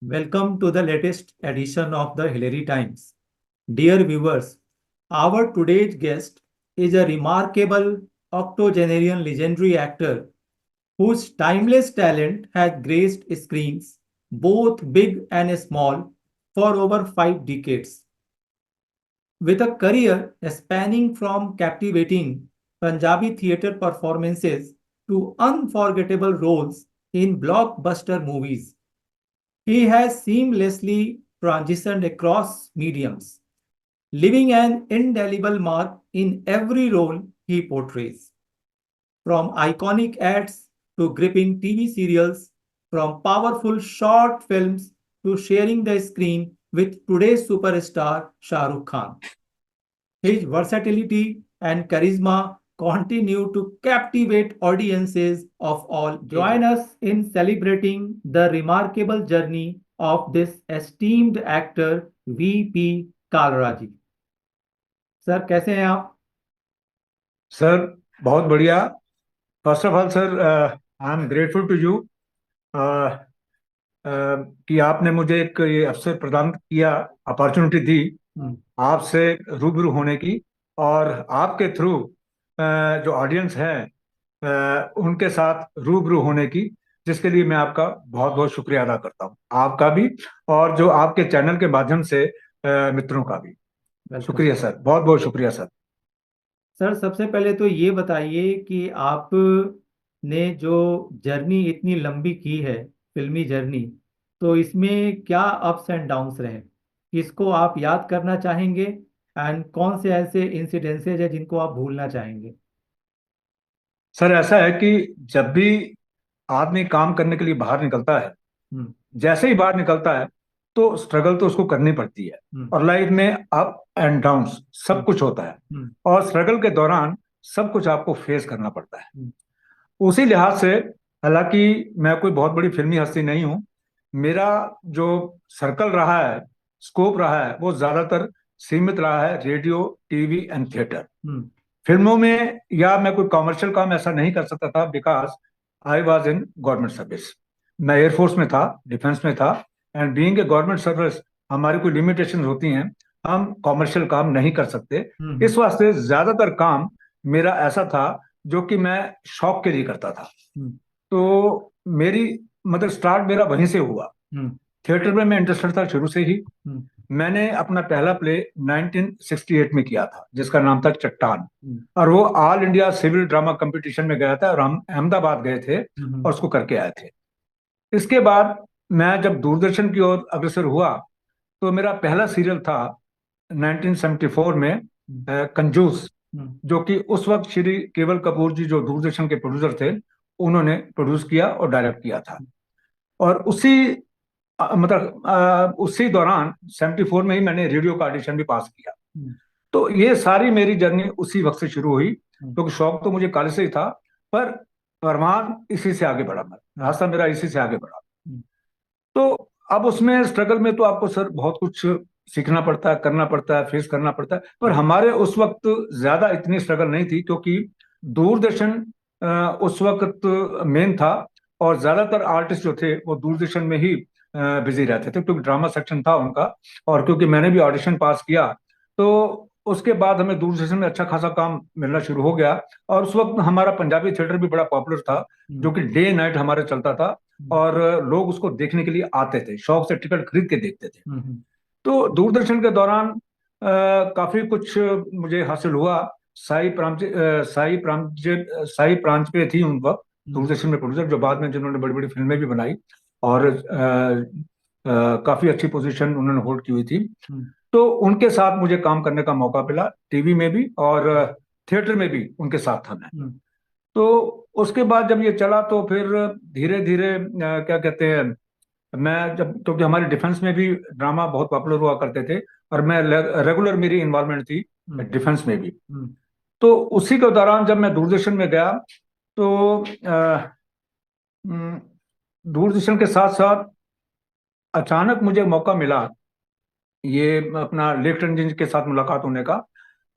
Welcome to the latest edition of the Hillary Times. Dear viewers, our today's guest is a remarkable octogenarian legendary actor whose timeless talent has graced screens, both big and small, for over 5 decades. With a career spanning from captivating Punjabi theatre performances to unforgettable roles in blockbuster movies, he has seamlessly transitioned across mediums, leaving an indelible mark in every role he portrays. From iconic ads to gripping TV serials, from powerful short films to sharing the screen with today's superstar Shah Rukh Khan. His versatility and charisma continue to captivate audiences of all ages. Join us in celebrating the remarkable journey of this esteemed actor VP Kalraji. Sir कैसे हैं आप? Sir बहुत बढ़िया। First of all sir, I am grateful to you कि आपने मुझे एक ये अवसर प्रदान किया, अपॉर्चुनिटी दी आपसे रूबरू होने की, और आपके थ्रू जो ऑडियंस है उनके साथ रूबरू होने की, जिसके लिए मैं आपका बहुत बहुत शुक्रिया अदा करता हूँ, आपका भी और जो आपके चैनल के माध्यम से मित्रों का भी। शुक्रिया सर, बहुत बहुत शुक्रिया सर। सर सबसे पहले तो ये बताइए कि आपने जो जर्नी इतनी लंबी की है, फिल्मी जर्नी, तो इसमें क्या अप्स एंड डाउन्स रहे, किसको आप याद करना चाहेंगे एंड कौन से ऐसे इंसिडेंसेज है जिनको आप भूलना चाहेंगे? सर ऐसा है कि जब भी आदमी काम करने के लिए बाहर निकलता है, हम्म। जैसे ही बाहर निकलता है तो स्ट्रगल तो उसको करनी पड़ती है, और लाइफ में अप एंड डाउन्स सब कुछ होता है, और स्ट्रगल के दौरान सब कुछ आपको फेस करना पड़ता है। उसी लिहाज से, हालांकि मैं कोई बहुत बड़ी फिल्मी हस्ती नहीं हूं, मेरा जो सर्कल रहा है, स्कोप रहा है, वो ज्यादातर सीमित रहा है रेडियो, टीवी एंड थिएटर। फिल्मों में या मैं कोई कॉमर्शियल काम ऐसा नहीं कर सकता था, because I was in government service. मैं एयरफोर्स में था, डिफेंस में था, and being a government service हमारी कोई लिमिटेशन होती हैं, हम कॉमर्शियल काम नहीं कर सकते। इस वास्ते ज्यादातर काम मेरा ऐसा था जो कि मैं शौक के लिए करता था। तो मेरी मतलब स्टार्ट मेरा वहीं से हुआ। थिएटर में मैं इंटरेस्टेड था शुरू से ही। मैंने अपना पहला प्ले 1968 में किया था, जिसका नाम था चट्टान, और वो all India civil drama competition में गया था, और हम अहमदाबाद गए थे और उसको करके आए थे। इसके बाद मैं जब दूरदर्शन की ओर अग्रसर हुआ तो मेरा पहला सीरियल था 1974 में कंजूस, जो कि उस वक्त श्री केवल कपूर जी जो दूरदर्शन के प्रोड्यूसर थे, उन्होंने प्रोड्यूस किया और डायरेक्ट किया था। और उसी दौरान 74 में ही मैंने रेडियो का ऑडिशन भी पास किया। तो ये सारी मेरी जर्नी उसी वक्त से शुरू हुई, क्योंकि शौक तो मुझे कॉलेज से ही था, पर फरमान इसी से आगे बढ़ा, रास्ता मेरा इसी से आगे बढ़ा। तो अब उसमें स्ट्रगल में तो आपको सर बहुत कुछ सीखना पड़ता है, करना पड़ता है, फेस करना पड़ता है, पर हमारे उस वक्त ज्यादा इतनी स्ट्रगल नहीं थी, क्योंकि दूरदर्शन उस वक्त मेन था, और ज्यादातर आर्टिस्ट जो थे वो दूरदर्शन में ही बिजी रहते थे, क्योंकि ड्रामा सेक्शन था उनका, और क्योंकि मैंने भी ऑडिशन पास किया, तो उसके बाद हमें दूरदर्शन में अच्छा खासा काम मिलना शुरू हो गया। और उस वक्त हमारा पंजाबी थिएटर भी बड़ा पॉपुलर था, जो कि डे नाइट हमारे चलता था, और लोग उसको देखने के लिए आते थे, शौक से टिकट खरीद के देखते थे। तो दूरदर्शन के दौरान काफी कुछ मुझे हासिल हुआ। साई प्रांजपे थी उन वक्त दूरदर्शन में प्रोड्यूसर, जो बाद में जिन्होंने बड़ी बड़ी फिल्में भी बनाई, और काफी अच्छी पोजीशन उन्होंने होल्ड की हुई थी। तो उनके साथ मुझे काम करने का मौका मिला, टीवी में भी और थिएटर में भी उनके साथ था मैं। तो उसके बाद जब ये चला तो फिर धीरे धीरे क्या कहते हैं, मैं जब, क्योंकि हमारे डिफेंस में भी ड्रामा बहुत पॉपुलर हुआ करते थे, और मैं रेगुलर मेरी इन्वॉल्वमेंट थी डिफेंस में भी। तो उसी के दौरान जब मैं दूरदर्शन में गया तो दूरदर्शन के साथ साथ अचानक मुझे मौका मिला ये अपना लेफ्टिनेंट जनरल के साथ मुलाकात होने का।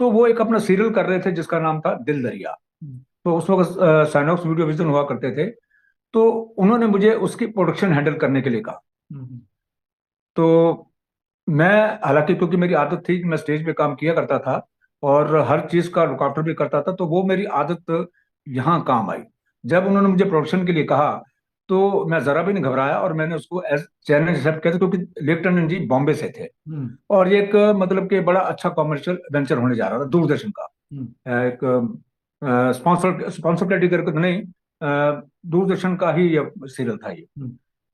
तो वो एक अपना सीरियल कर रहे थे जिसका नाम था दिल दरिया। तो उस वक्त साइनॉक्स वीडियो विजन हुआ करते थे, तो उन्होंने मुझे उसकी प्रोडक्शन हैंडल करने के लिए कहा। तो मैं, हालांकि क्योंकि मेरी आदत थी कि मैं स्टेज पे काम किया करता था और हर चीज का लुकआउटर भी करता था, तो वो मेरी आदत यहाँ काम आई। जब उन्होंने मुझे प्रोडक्शन के लिए कहा तो मैं जरा भी नहीं घबराया और मैंने उसको एज चैलेंज एक्सेप्ट किया था, क्योंकि लेफ्टिनेंट जी बॉम्बे से थे और ये एक मतलब कि बड़ा अच्छा कॉमर्शियल वेंचर होने जा रहा था दूरदर्शन का। एक स्पॉन्सिबिलिटी करके तो नहीं, दूरदर्शन का ही ये सीरियल था ये।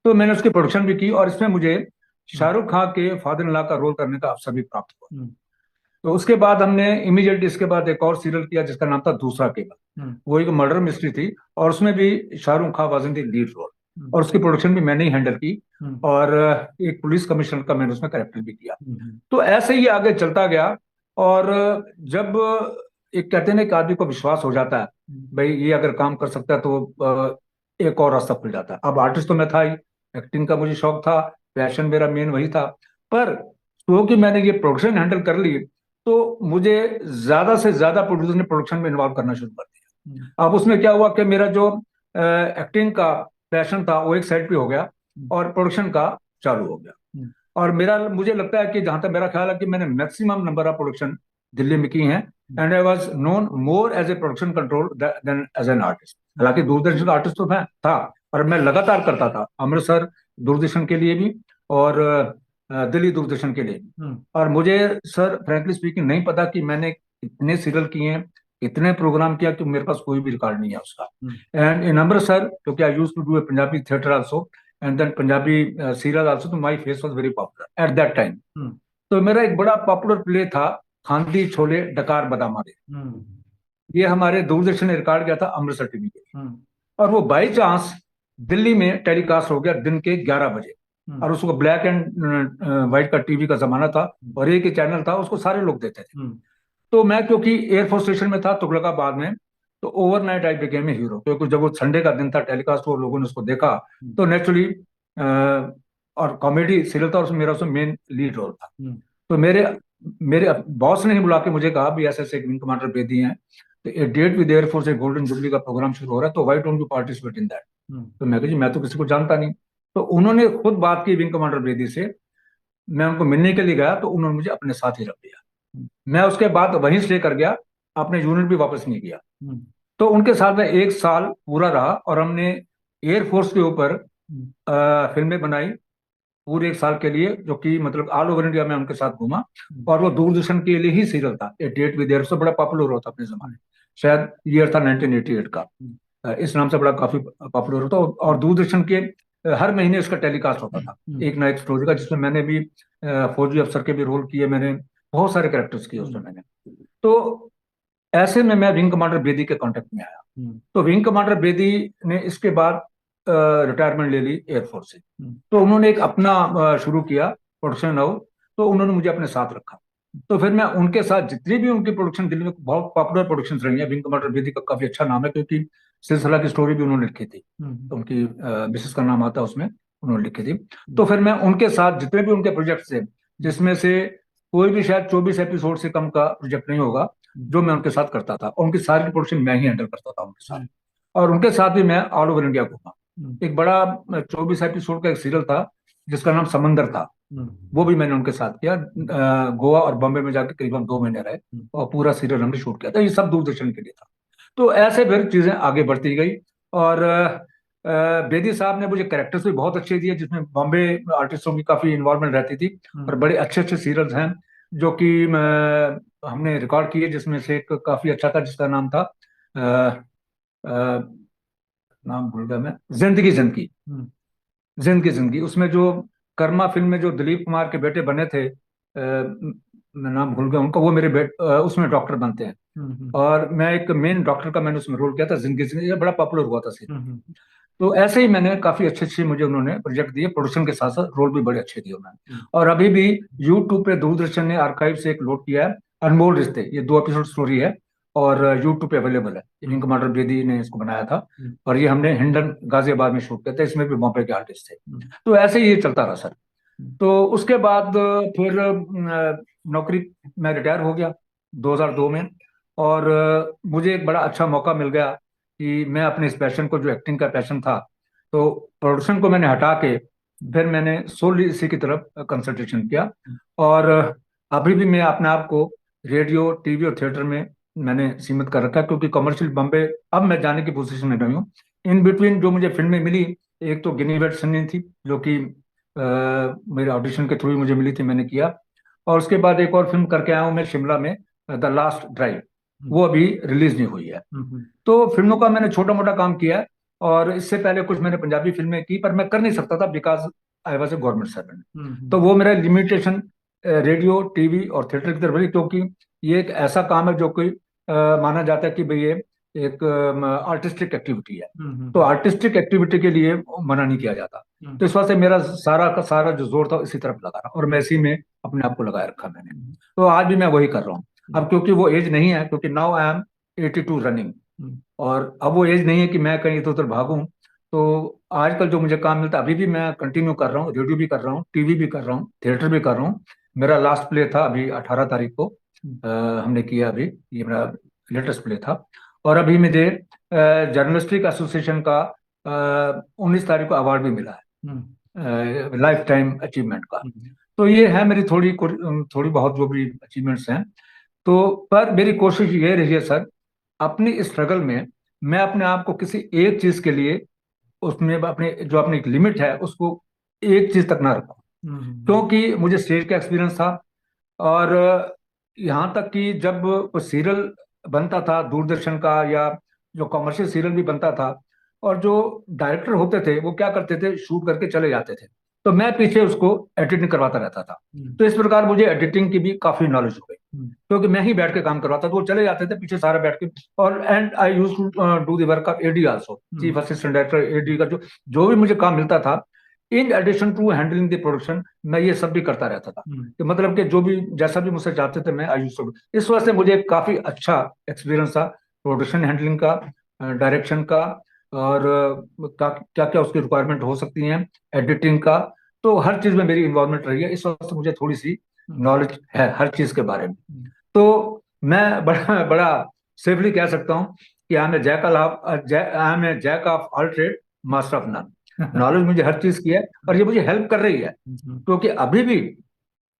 तो मैंने उसकी प्रोडक्शन भी की और इसमें मुझे शाहरुख खान के फादर इन लॉ का रोल करने का अवसर भी प्राप्त हुआ। तो उसके बाद हमने इमीडिएटली इसके बाद एक और सीरियल किया जिसका नाम था दूसरा केबल। वो एक मर्डर मिस्ट्री थी और उसमें भी Shahrukh Khan was in the lead role और उसकी प्रोडक्शन भी मैंने ही हैंडल की और एक पुलिस कमिश्नर का मैंने उसमें कैरेक्टर भी किया। तो ऐसे ही आगे चलता गया और जब एक कहते हैं ना कि आदमी को विश्वास हो जाता है भाई ये अगर काम कर सकता है तो एक और रास्ता खुल जाता है। अब आर्टिस्ट तो मैं था ही, एक्टिंग का मुझे शौक था, पैशन मेरा मेन वही था, पर क्योंकि मैंने ये प्रोडक्शन हैंडल कर ली तो मुझे ज्यादा से ज्यादा प्रोड्यूसर ने प्रोडक्शन में इन्वॉल्व करना शुरू कर दिया। अब उसमें क्या हुआ कि मेरा जो एक्टिंग का पैशन था वो एक साइड पे हो गया और प्रोडक्शन का चालू हो गया। और मेरा, मुझे लगता है कि जहां तक मेरा ख्याल है कि मैंने maximum number of production Delhi में की हैं and I was known more as a production control than as an artist. हालांकि दूरदर्शन का आर्टिस्ट तो मैं था और मैं लगातार करता था अमृतसर दूरदर्शन के लिए भी और दिल्ली दूरदर्शन के लिए भी। और मुझे सर फ्रैंकली स्पीकिंग नहीं पता कि मैंने इतने सीरियल किए हैं, इतने प्रोग्राम किया कि मेरे पास कोई भी रिकॉर्ड नहीं है उसका। एंड इन अमृतसर क्योंकि I used to do a Punjabi theatre also and then Punjabi serial also, तो my face was very popular at that time. तो मेरा एक बड़ा पॉपुलर प्ले था खांदी छोले डकार बादाम दे। ये हमारे दूरदर्शन ने रिकॉर्ड किया था अमृतसर टीवी के और वो बाई चांस दिल्ली में टेलीकास्ट हो गया दिन के 11 बजे और उसको ब्लैक एंड व्हाइट का टीवी का जमाना था और एक ही चैनल था, उसको सारे लोग देखते थे। तो मैं क्योंकि एयरफोर्स स्टेशन में था तुगलकाबाद में, तो overnight I became a hero, क्योंकि जब वो संडे का दिन था टेलीकास्ट हुआ, लोगों ने उसको देखा तो नेचुरली और कॉमेडी सीरियल था और उसमें मेरा उसमें मेन लीड रोल था। तो मेरे मेरे बॉस ने ही बुला के मुझे कहा भी ऐसे ऐसे विंग कमांडर बेदी हैं, तो a date with air force a golden jubilee का प्रोग्राम शुरू हो रहा है, तो why don't you participate in that. तो मैं कहा जी मैं तो किसी को जानता नहीं। तो उन्होंने खुद बात की विंग कमांडर बेदी से, मैं उनको मिलने के लिए गया तो उन्होंने मुझे अपने साथ ही रख दिया। मैं उसके बाद वहीं स्टे कर गया, अपने यूनिट भी वापस नहीं किया। तो उनके साथ में एक साल पूरा रहा और हमने एयरफोर्स के ऊपर फिल्में बनाई पूरे एक साल के लिए, जो कि मतलब ऑल ओवर इंडिया में उनके साथ घूमा। और वो दूरदर्शन के लिए ही सीरियल था, ए डेट विद एयर से बड़ा पॉपुलर हुआ था अपने जमाने, शायद ईयर था 1988 का, इस नाम से बड़ा काफी पॉपुलर होता। और दूरदर्शन के हर महीने उसका टेलीकास्ट होता था एक ना एक स्टोरी का, जिसमें मैंने भी फौजी अफसर के भी रोल किए, मैंने बहुत सारे कैरेक्टर्स किए उसमें मैंने। तो ऐसे में मैं विंग कमांडर बेदी के कांटेक्ट में आया। तो विंग कमांडर बेदी ने इसके बाद रिटायरमेंट ले ली एयरफोर्स से, तो उन्होंने एक अपना शुरू किया प्रोडक्शन हाउस, तो उन्होंने मुझे अपने साथ रखा। तो फिर मैं उनके साथ जितनी भी उनकी प्रोडक्शन दिल्ली में बहुत पॉपुलर प्रोडक्शन रही है, विंग कमांडर बेदी का काफी अच्छा नाम है क्योंकि सिलसिला की स्टोरी भी उन्होंने लिखी थी, तो उनकी मिसेस का नाम आता है उसमें, उन्होंने लिखी थी। तो फिर मैं उनके साथ जितने भी उनके प्रोजेक्ट थे, जिसमें से कोई भी शायद 24 एपिसोड से कम का प्रोजेक्ट नहीं होगा जो मैं उनके साथ करता था, और उनकी सारी प्रोडक्शन मैं ही हैंडल करता था उनके साथ। और उनके साथ भी मैं ऑल ओवर इंडिया घूमा। एक बड़ा 24 एपिसोड का एक सीरियल था जिसका नाम समंदर था, वो भी मैंने उनके साथ किया। गोवा और बॉम्बे में जाकर करीबन 2 महीने रहे और पूरा सीरियल हमने शूट किया था, ये सब दूरदर्शन के लिए था। तो ऐसे फिर चीजें आगे बढ़ती गई और बेदी साहब ने मुझे कैरेक्टर्स भी बहुत अच्छे दिए, जिसमें बॉम्बे आर्टिस्टों की काफी इन्वॉल्वमेंट रहती थी और बड़े अच्छे अच्छे सीरियल्स हैं जो कि हमने रिकॉर्ड किए, जिसमें से एक काफी अच्छा था जिसका नाम था नाम भूल गया मैं, जिंदगी जिंदगी। जिंदगी जिंदगी उसमें जो कर्मा फिल्म में जो दिलीप कुमार के बेटे बने थे, मैं नाम भूल गया उनका, वो मेरे उसमें डॉक्टर बनते हैं और मैं एक मेन डॉक्टर का मैंने उसमें रोल किया था। जिंदगी जिंदगी ये बड़ा पॉपुलर हुआ था सीरियल। तो ऐसे ही मैंने काफी अच्छे अच्छे मुझे उन्होंने प्रोजेक्ट दिए, प्रोडक्शन के साथ साथ रोल भी बड़े अच्छे दिए उन्होंने। और अभी भी यूट्यूब पे दूरदर्शन ने आर्काइव से एक लोड किया है, अनमोल रिश्ते, ये 2 एपिसोड स्टोरी है और यूट्यूब पे अवेलेबल है। विंग कमांडर बेदी ने इसको बनाया था और ये हमने हिंडन गाजियाबाद में शूट किया था, इसमें भी बॉम्बे के आर्टिस्ट थे। तो ऐसे ही ये चलता रहा सर। तो उसके बाद फिर नौकरी, मैं रिटायर हो गया 2002 में और मुझे एक बड़ा अच्छा मौका मिल गया कि मैं अपने इस पैशन को, जो एक्टिंग का पैशन था, तो प्रोडक्शन को मैंने हटा के फिर मैंने सोली इसी की तरफ कंसंट्रेशन किया। और अभी भी मैं अपने आप को रेडियो, टीवी और थिएटर में मैंने सीमित कर रखा है, क्योंकि कमर्शियल बॉम्बे अब मैं जाने की पोजीशन में नहीं हूँ। इन बिटवीन जो मुझे फिल्में मिली, एक तो गिनी वेट सन्नी थी, जो कि मेरे ऑडिशन के थ्रू ही मुझे मिली थी, मैंने किया। और उसके बाद एक और फिल्म करके आया हूँ मैं शिमला में, द लास्ट ड्राइव। वो अभी रिलीज नहीं हुई है। तो फिल्मों का मैंने छोटा मोटा काम किया है। और इससे पहले कुछ मैंने पंजाबी फिल्में की, पर मैं कर नहीं सकता था because I was a government servant. तो वो मेरा लिमिटेशन रेडियो, टीवी और थिएटर की तरफ रही, क्योंकि ये एक ऐसा काम है जो कोई माना जाता है कि भाई ये एक आर्टिस्टिक एक्टिविटी है। तो आर्टिस्टिक एक्टिविटी के लिए मना नहीं किया जाता। तो इस वजह से मेरा सारा का सारा जो जोर था इसी तरफ लगा रहा, और मैं इसी में अपने आप को लगाए रखा मैंने। तो आज भी मैं वही कर रहा हूँ। अब क्योंकि वो एज नहीं है, क्योंकि नाउ आई एम 82 रनिंग, और अब वो एज नहीं है कि मैं कहीं इधर उधर भागूं। तो आजकल जो मुझे काम मिलता है अभी भी मैं कंटिन्यू कर रहा हूँ, रेडियो भी कर रहा हूँ, टीवी भी कर रहा हूँ, थिएटर भी कर रहा हूँ। मेरा लास्ट प्ले था अभी 18 तारीख को, हमने किया अभी, ये मेरा लेटेस्ट प्ले था। और अभी मुझे जर्नलिस्टिक एसोसिएशन का 19 तारीख को अवार्ड भी मिला है, लाइफ टाइम अचीवमेंट का। तो ये है मेरी थोड़ी बहुत जो भी अचीवमेंट्स हैं। तो पर मेरी कोशिश ये रही है सर, अपनी स्ट्रगल में मैं अपने आप को किसी एक चीज के लिए, उसमें अपने जो अपनी एक लिमिट है उसको एक चीज तक ना रखूं। क्योंकि मुझे स्टेज का एक्सपीरियंस था। और यहाँ तक कि जब वो सीरियल बनता था दूरदर्शन का, या जो कमर्शियल सीरियल भी बनता था, और जो डायरेक्टर होते थे वो क्या करते थे, शूट करके चले जाते थे, तो मैं पीछे उसको एडिटिंग करवाता रहता था। तो इस प्रकार मुझे एडिटिंग की भी काफी नॉलेज हो गई, क्योंकि मैं ही बैठ के काम करवाता था, वो चले जाते थे पीछे सारा बैठ के। और and I use to do the work of AD also, chief assistant director, AD का जो भी मुझे काम मिलता था, in addition to handling the production, मैं ये सब भी करता रहता था। कि मतलब कि जो भी जैसा भी मुझसे चाहते थे मैं आई यूज टू। इस वजह से मुझे काफी अच्छा एक्सपीरियंस था प्रोडक्शन हैंडलिंग का, डायरेक्शन का, और क्या क्या उसकी रिक्वायरमेंट हो सकती हैं, एडिटिंग का। तो हर चीज में मेरी इन्वॉल्वमेंट रही है, इस वजह से मुझे थोड़ी सी नॉलेज है हर चीज के बारे में। तो मैं बड़ा बड़ा सेफली कह सकता हूँ कि I am a jack of all trade, master of none. Knowledge मुझे हर चीज की है, और ये मुझे हेल्प कर रही है। क्योंकि अभी भी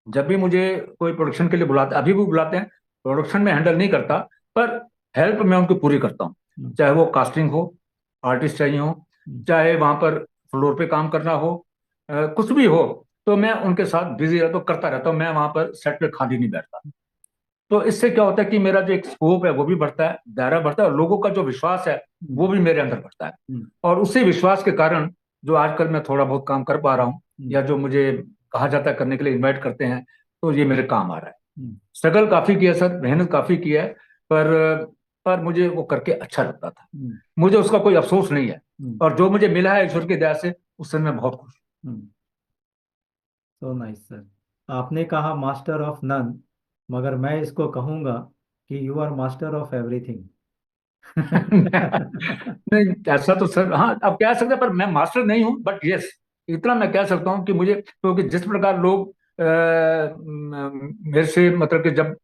जब भी मुझे कोई प्रोडक्शन के लिए बुलाते, अभी भी बुलाते हैं, प्रोडक्शन में हैंडल नहीं करता, पर हेल्प मैं उनकी पूरी करता हूँ। चाहे वो कास्टिंग हो, आर्टिस्ट चाहिए हो, चाहे वहां पर फ्लोर पे काम करना हो, कुछ भी हो, तो मैं उनके साथ बिजी रहता हूँ, करता रहता हूँ। मैं वहां पर सेट पे खाली नहीं बैठता। तो इससे क्या होता है कि मेरा जो एक स्कोप है वो भी बढ़ता है, दायरा बढ़ता है, और लोगों का जो विश्वास है वो भी मेरे अंदर बढ़ता है। और उसी विश्वास के कारण जो आजकल मैं थोड़ा बहुत काम कर पा रहा हूँ, या जो मुझे कहा जाता है करने के लिए इनवाइट करते हैं, तो ये मेरे काम आ रहा है। स्ट्रगल काफी किया सर, मेहनत काफी किया है, पर मुझे वो करके अच्छा लगता था। मुझे उसका कोई अफसोस नहीं है, और जो मुझे मिला है ईश्वर की दया से, उससे मैं बहुत खुश हूँ। सो नाइस सर। आपने कहा मास्टर ऑफ नन, मगर मैं इसको कहूंगा कि you are master of everything. नहीं, ऐसा तो सर, हाँ अब कह सकते हैं, पर मैं मास्टर नहीं हूँ, बट यस, इतना मैं कह सकता हूँ कि मुझे, क्योंकि जिस प्रकार लोग मेरे से मतलब कि जब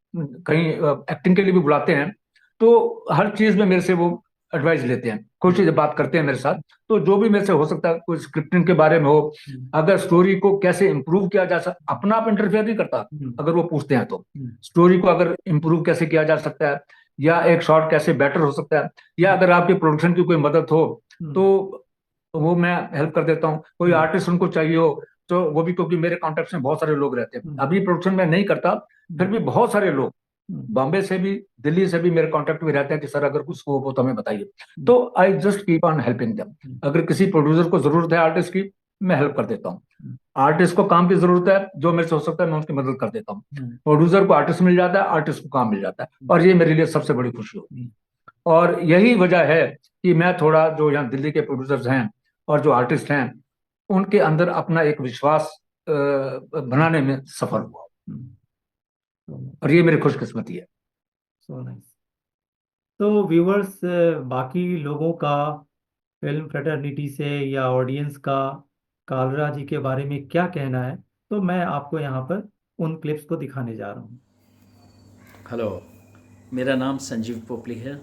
कहीं एक्टिंग के लिए भी बुलाते हैं, तो हर चीज में मेरे से वो एडवाइस लेते हैं, कोई चीज बात करते हैं मेरे साथ। तो जो भी मेरे से हो सकता है, कोई स्क्रिप्टिंग के बारे में हो, अगर स्टोरी को कैसे इंप्रूव किया जा सकता, अपना आप इंटरफेयर नहीं करता, अगर वो पूछते हैं तो स्टोरी को अगर इंप्रूव कैसे किया जा सकता है, या एक शॉट कैसे बेटर हो सकता है, या अगर आपकी प्रोडक्शन की कोई मदद हो, तो वो मैं हेल्प कर देता हूँ। कोई आर्टिस्ट उनको चाहिए हो, तो वो भी, क्योंकि मेरे कॉन्टेक्ट में बहुत सारे लोग रहते हैं, अभी प्रोडक्शन में नहीं करता, फिर भी बहुत सारे लोग बॉम्बे से भी, दिल्ली से भी मेरे कांटेक्ट में रहते हैं कि सर अगर कुछ स्कोप हो तो हमें बताइए। तो I just keep on helping them. अगर किसी प्रोड्यूसर को जरूरत है आर्टिस्ट की, मैं हेल्प कर देता हूँ। आर्टिस्ट को काम की जरूरत है, जो मेरे से हो सकता है मैं उसकी मदद कर देता हूँ। प्रोड्यूसर को आर्टिस्ट मिल जाता है, आर्टिस्ट को काम मिल जाता है, और ये मेरे लिए सबसे बड़ी खुशी होती है। और यही वजह है कि मैं थोड़ा, जो यहाँ दिल्ली के प्रोड्यूसर्स हैं और जो आर्टिस्ट हैं, उनके अंदर अपना एक विश्वास बनाने में सफल हुआ, और ये मेरी खुशकिस्मती है। So nice. तो व्यूअर्स, बाकी लोगों का, फिल्म फ्रेटर्निटी से या ऑडियंस का कालरा जी के बारे में क्या कहना है, तो मैं आपको यहाँ पर उन क्लिप्स को दिखाने जा रहा हूँ। हेलो, मेरा नाम संजीव पोपली है।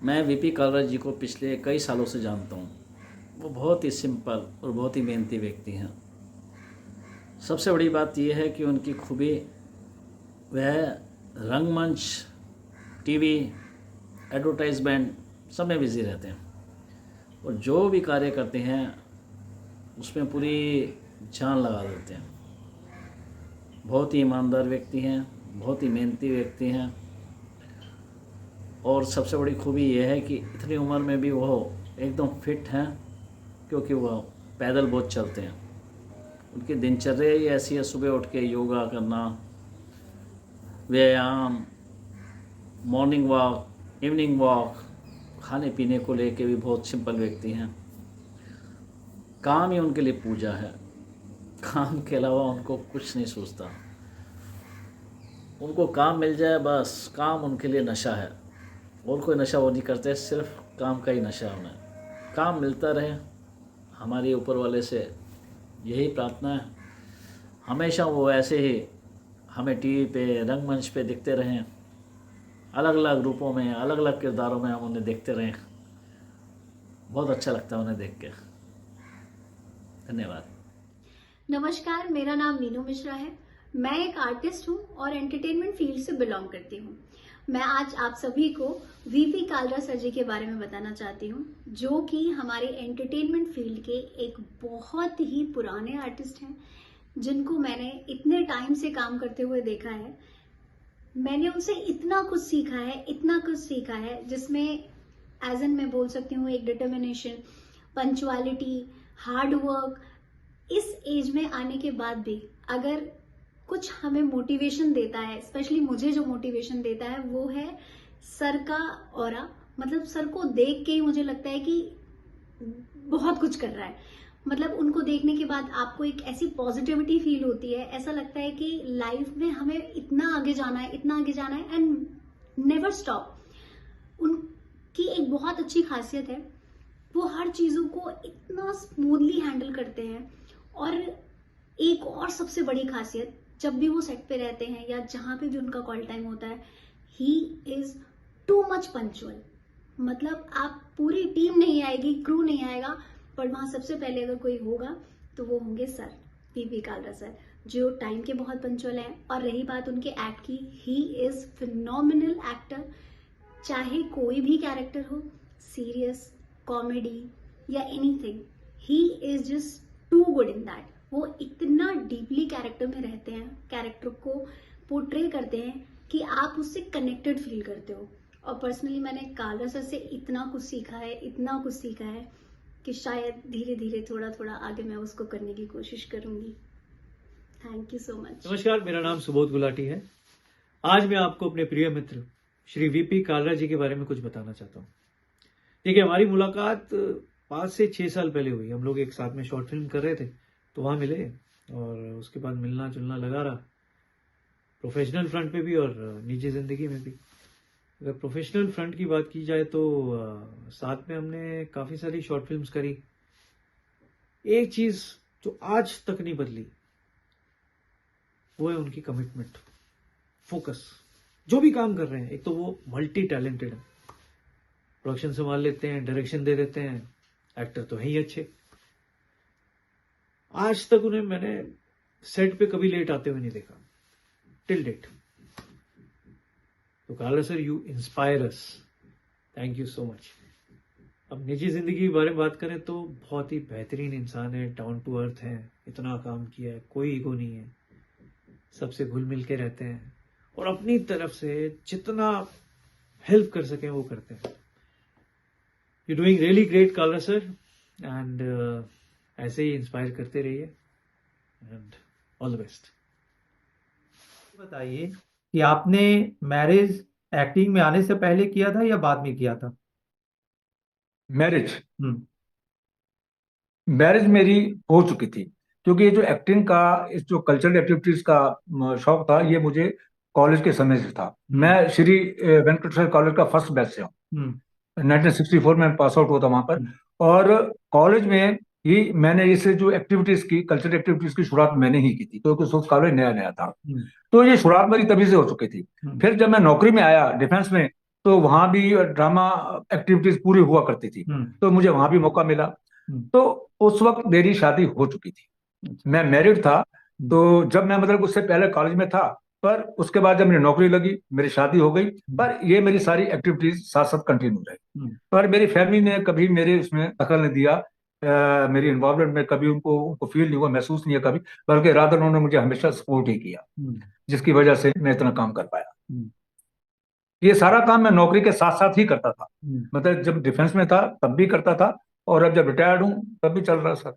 मैं वीपी कालरा जी को पिछले कई सालों से जानता हूँ। वो बहुत ही सिंपल और बहुत ही मेहनती व्यक्ति हैं। सबसे बड़ी बात यह है कि उनकी खूबी वह रंगमंच, टीवी, एडवर्टाइजमेंट सब में बिज़ी रहते हैं और जो भी कार्य करते हैं उसमें पूरी जान लगा देते हैं। बहुत ही ईमानदार व्यक्ति हैं, बहुत ही मेहनती व्यक्ति हैं और सबसे बड़ी खूबी यह है कि इतनी उम्र में भी वो एकदम फिट हैं, क्योंकि वह पैदल बहुत चलते हैं। उनकी दिनचर्या ही ऐसी है, सुबह उठ के योगा करना, व्यायाम, मॉर्निंग वॉक, इवनिंग वॉक, खाने पीने को लेके भी बहुत सिंपल व्यक्ति हैं। काम ही उनके लिए पूजा है, काम के अलावा उनको कुछ नहीं सोचता। उनको काम मिल जाए बस, काम उनके लिए नशा है, और कोई नशा वो नहीं करते, सिर्फ काम का ही नशा है उन्हें। काम मिलता रहे, हमारे ऊपर वाले से यही प्रार्थना है। हमेशा वो ऐसे ही हमें टीवी पे, रंगमंच पे दिखते रहें, अलग अलग रूपों में, अलग अलग किरदारों में हम उन्हें देखते रहें। बहुत अच्छा लगता है उन्हें देख के। धन्यवाद। नमस्कार, मेरा नाम मीनू मिश्रा है। मैं एक आर्टिस्ट हूँ और एंटरटेनमेंट फील्ड से बिलोंग करती हूँ। मैं आज आप सभी को वीपी कालरा सर जी के बारे में बताना चाहती हूँ, जो कि हमारे एंटरटेनमेंट फील्ड के एक बहुत ही पुराने आर्टिस्ट हैं, जिनको मैंने इतने टाइम से काम करते हुए देखा है। मैंने उनसे इतना कुछ सीखा है, जिसमें एज एन मैं बोल सकती हूँ एक डिटर्मिनेशन, पंचुअलिटी, हार्ड वर्क। इस एज में आने के बाद भी अगर कुछ हमें मोटिवेशन देता है, स्पेशली मुझे जो मोटिवेशन देता है वो है सर का ऑरा। मतलब सर को देख के ही मुझे लगता है कि बहुत कुछ कर रहा है। मतलब उनको देखने के बाद आपको एक ऐसी पॉजिटिविटी फील होती है, ऐसा लगता है कि लाइफ में हमें इतना आगे जाना है एंड नेवर स्टॉप। उनकी एक बहुत अच्छी खासियत है, वो हर चीजों को इतना स्मूथली हैंडल करते हैं। और एक और सबसे बड़ी खासियत, जब भी वो सेट पे रहते हैं या जहां पे भी उनका कॉल टाइम होता है, he is too much punctual. मतलब आप पूरी टीम नहीं आएगी, क्रू नहीं आएगा, पर वहां सबसे पहले अगर कोई होगा तो वो होंगे सर, वीपी कालरा सर, जो टाइम के बहुत पंक्चुअल हैं। और रही बात उनके एक्ट की, ही इज फिनोमिनल एक्टर। चाहे कोई भी कैरेक्टर हो, सीरियस, कॉमेडी या anything, he is just too good in that. वो इतना डीपली कैरेक्टर में रहते हैं, कैरेक्टर को पोर्ट्रे करते हैं कि आप उससे कनेक्टेड फील करते हो। और पर्सनली मैंने कालरा सर से इतना कुछ सीखा है कि शायद धीरे धीरे थोड़ा थोड़ा आगे मैं उसको करने की कोशिश करूंगी। Thank you so much. नमस्कार, मेरा नाम सुबोध गुलाटी है। आज मैं आपको अपने प्रिय मित्र श्री वीपी कालरा जी के बारे में कुछ बताना चाहता हूँ। देखिए, हमारी मुलाकात 5 से 6 साल पहले हुई। हम लोग एक साथ में शॉर्ट फिल्म कर रहे थे, तो वहाँ मिले और उसके बाद मिलना जुलना लगा रहा, प्रोफेशनल फ्रंट पे भी और निजी जिंदगी में भी। अगर प्रोफेशनल फ्रंट की बात की जाए तो साथ में हमने काफ़ी सारी शॉर्ट फिल्म्स करी। एक चीज़ जो आज तक नहीं बदली वो है उनकी कमिटमेंट, फोकस। जो भी काम कर रहे हैं, एक तो वो मल्टी टैलेंटेड है, प्रोडक्शन संभाल लेते हैं, डायरेक्शन दे देते हैं, एक्टर तो है ही अच्छे। आज तक उन्हें मैंने सेट पे कभी लेट आते हुए नहीं देखा, टिल डेट। तो Kalra sir, you inspire us, thank you so much. अब निजी जिंदगी के बारे में बात करें तो बहुत ही बेहतरीन इंसान है, डाउन टू अर्थ है, इतना काम किया है, कोई ईगो नहीं है, सबसे घुल मिल के रहते हैं और अपनी तरफ से जितना हेल्प कर सकें वो करते हैं। You doing really great Kalra sir, and ऐसे ही इंस्पायर करते रहिए एंड ऑल द बेस्ट। बताइए कि आपने मैरिज एक्टिंग में आने से पहले किया था या बाद में किया था? मैरिज मेरी हो चुकी थी, क्योंकि ये जो एक्टिंग का, इस जो कल्चरल एक्टिविटीज का शौक था, ये मुझे कॉलेज के समय से था। मैं श्री वेंकटेश्वर कॉलेज का फर्स्ट बैच से हूँ। 1964 में पास आउट हुआ था वहां पर, और कॉलेज में ही मैंने इसे जो एक्टिविटीज की, कल्चरल एक्टिविटीज की शुरुआत मैंने ही की थी, क्योंकि उस कॉलेज नया नया था। तो ये शुरुआत मेरी तभी से हो चुकी थी। फिर जब मैं नौकरी में आया डिफेंस में, तो वहां भी ड्रामा एक्टिविटीज पूरी हुआ करती थी, तो मुझे वहां भी मौका मिला। तो उस वक्त मेरी शादी हो चुकी थी, मैं मैरिड था। तो जब मैं मतलब उससे पहले कॉलेज में था, पर उसके बाद जब मेरी नौकरी लगी, मेरी शादी हो गई, पर ये मेरी सारी एक्टिविटीज साथ साथ कंटिन्यू रही। पर मेरी फैमिली ने कभी मेरे उसमें दखल नहीं दिया, मेरी इन्वॉल्वमेंट में कभी उनको उनको फील नहीं हुआ, महसूस नहीं किया कभी, बल्कि रादर उन्होंने मुझे हमेशा सपोर्ट ही किया, जिसकी वजह से मैं इतना काम कर पाया। ये सारा काम मैं नौकरी के साथ साथ ही करता था, मतलब जब डिफेंस में था तब भी करता था, और अब जब रिटायर्ड हूँ तब भी चल रहा सर।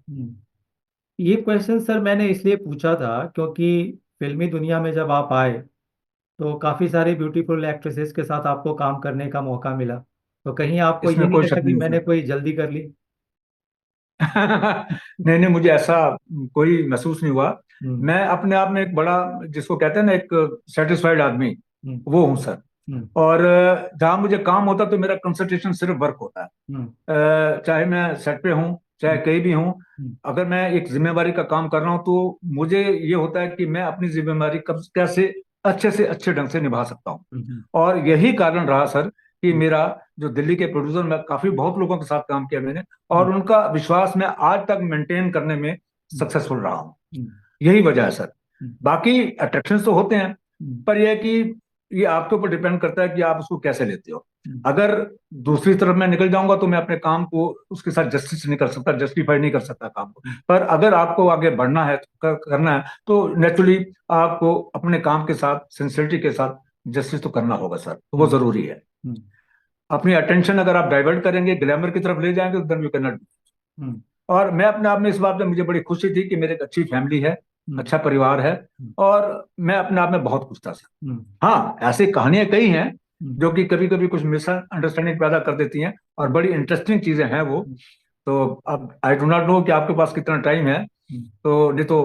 ये क्वेश्चन सर मैंने इसलिए पूछा था क्योंकि फिल्मी दुनिया में जब आप आए तो काफी सारी ब्यूटीफुल एक्ट्रेसेस के साथ आपको काम करने का मौका मिला, तो कहीं आपको ये इसमें नहीं कोई लगा शक कि नहीं मैंने है कोई जल्दी कर ली? नहीं नहीं, मुझे ऐसा कोई महसूस नहीं हुआ। मैं अपने आप में एक बड़ा, जिसको कहते हैं ना, एक सेटिस्फाइड आदमी, वो हूँ सर। और जहाँ मुझे काम होता तो मेरा कंसंट्रेशन सिर्फ वर्क होता है, चाहे मैं सेट पे हूँ चाहे कहीं भी हूँ। अगर मैं एक जिम्मेवारी का काम कर रहा हूँ तो मुझे ये होता है कि मैं अपनी जिम्मेवारी कब कैसे अच्छे से अच्छे ढंग से निभा सकता हूँ। और यही कारण रहा सर कि मेरा जो दिल्ली के प्रोड्यूसर, मैं काफी बहुत लोगों के साथ काम किया मैंने, और उनका विश्वास मैं आज तक मेंटेन करने में सक्सेसफुल रहा हूँ। यही वजह है सर। बाकी अट्रैक्शन तो होते हैं, पर यह है कि ये आपके ऊपर डिपेंड करता है कि आप उसको कैसे लेते हो। अगर दूसरी तरफ मैं निकल जाऊंगा तो मैं अपने काम को उसके साथ जस्टिस नहीं कर सकता, जस्टिफाई नहीं कर सकता काम को। पर अगर आपको आगे बढ़ना है, करना है, तो नेचुरली आपको अपने काम के साथ सिंसियरिटी के साथ जस्टिस तो करना होगा सर, वो जरूरी है। अपनी अटेंशन अगर आप डाइवर्ट करेंगे, ग्लैमर की तरफ ले जाएंगे, तो देन यू कैन नॉट। और मैं अपने आप में इस बात में मुझे बड़ी खुशी थी कि मेरे एक अच्छी फैमिली है, अच्छा परिवार है, और मैं अपने आप में बहुत खुश था सर। हाँ, ऐसी कहानियां कई हैं जो कि कभी कभी कुछ मिसअंडरस्टैंडिंग पैदा कर देती हैं, और बड़ी इंटरेस्टिंग चीजें हैं वो। तो अब आई डू नॉट नो कि आपके पास कितना टाइम है, तो नहीं तो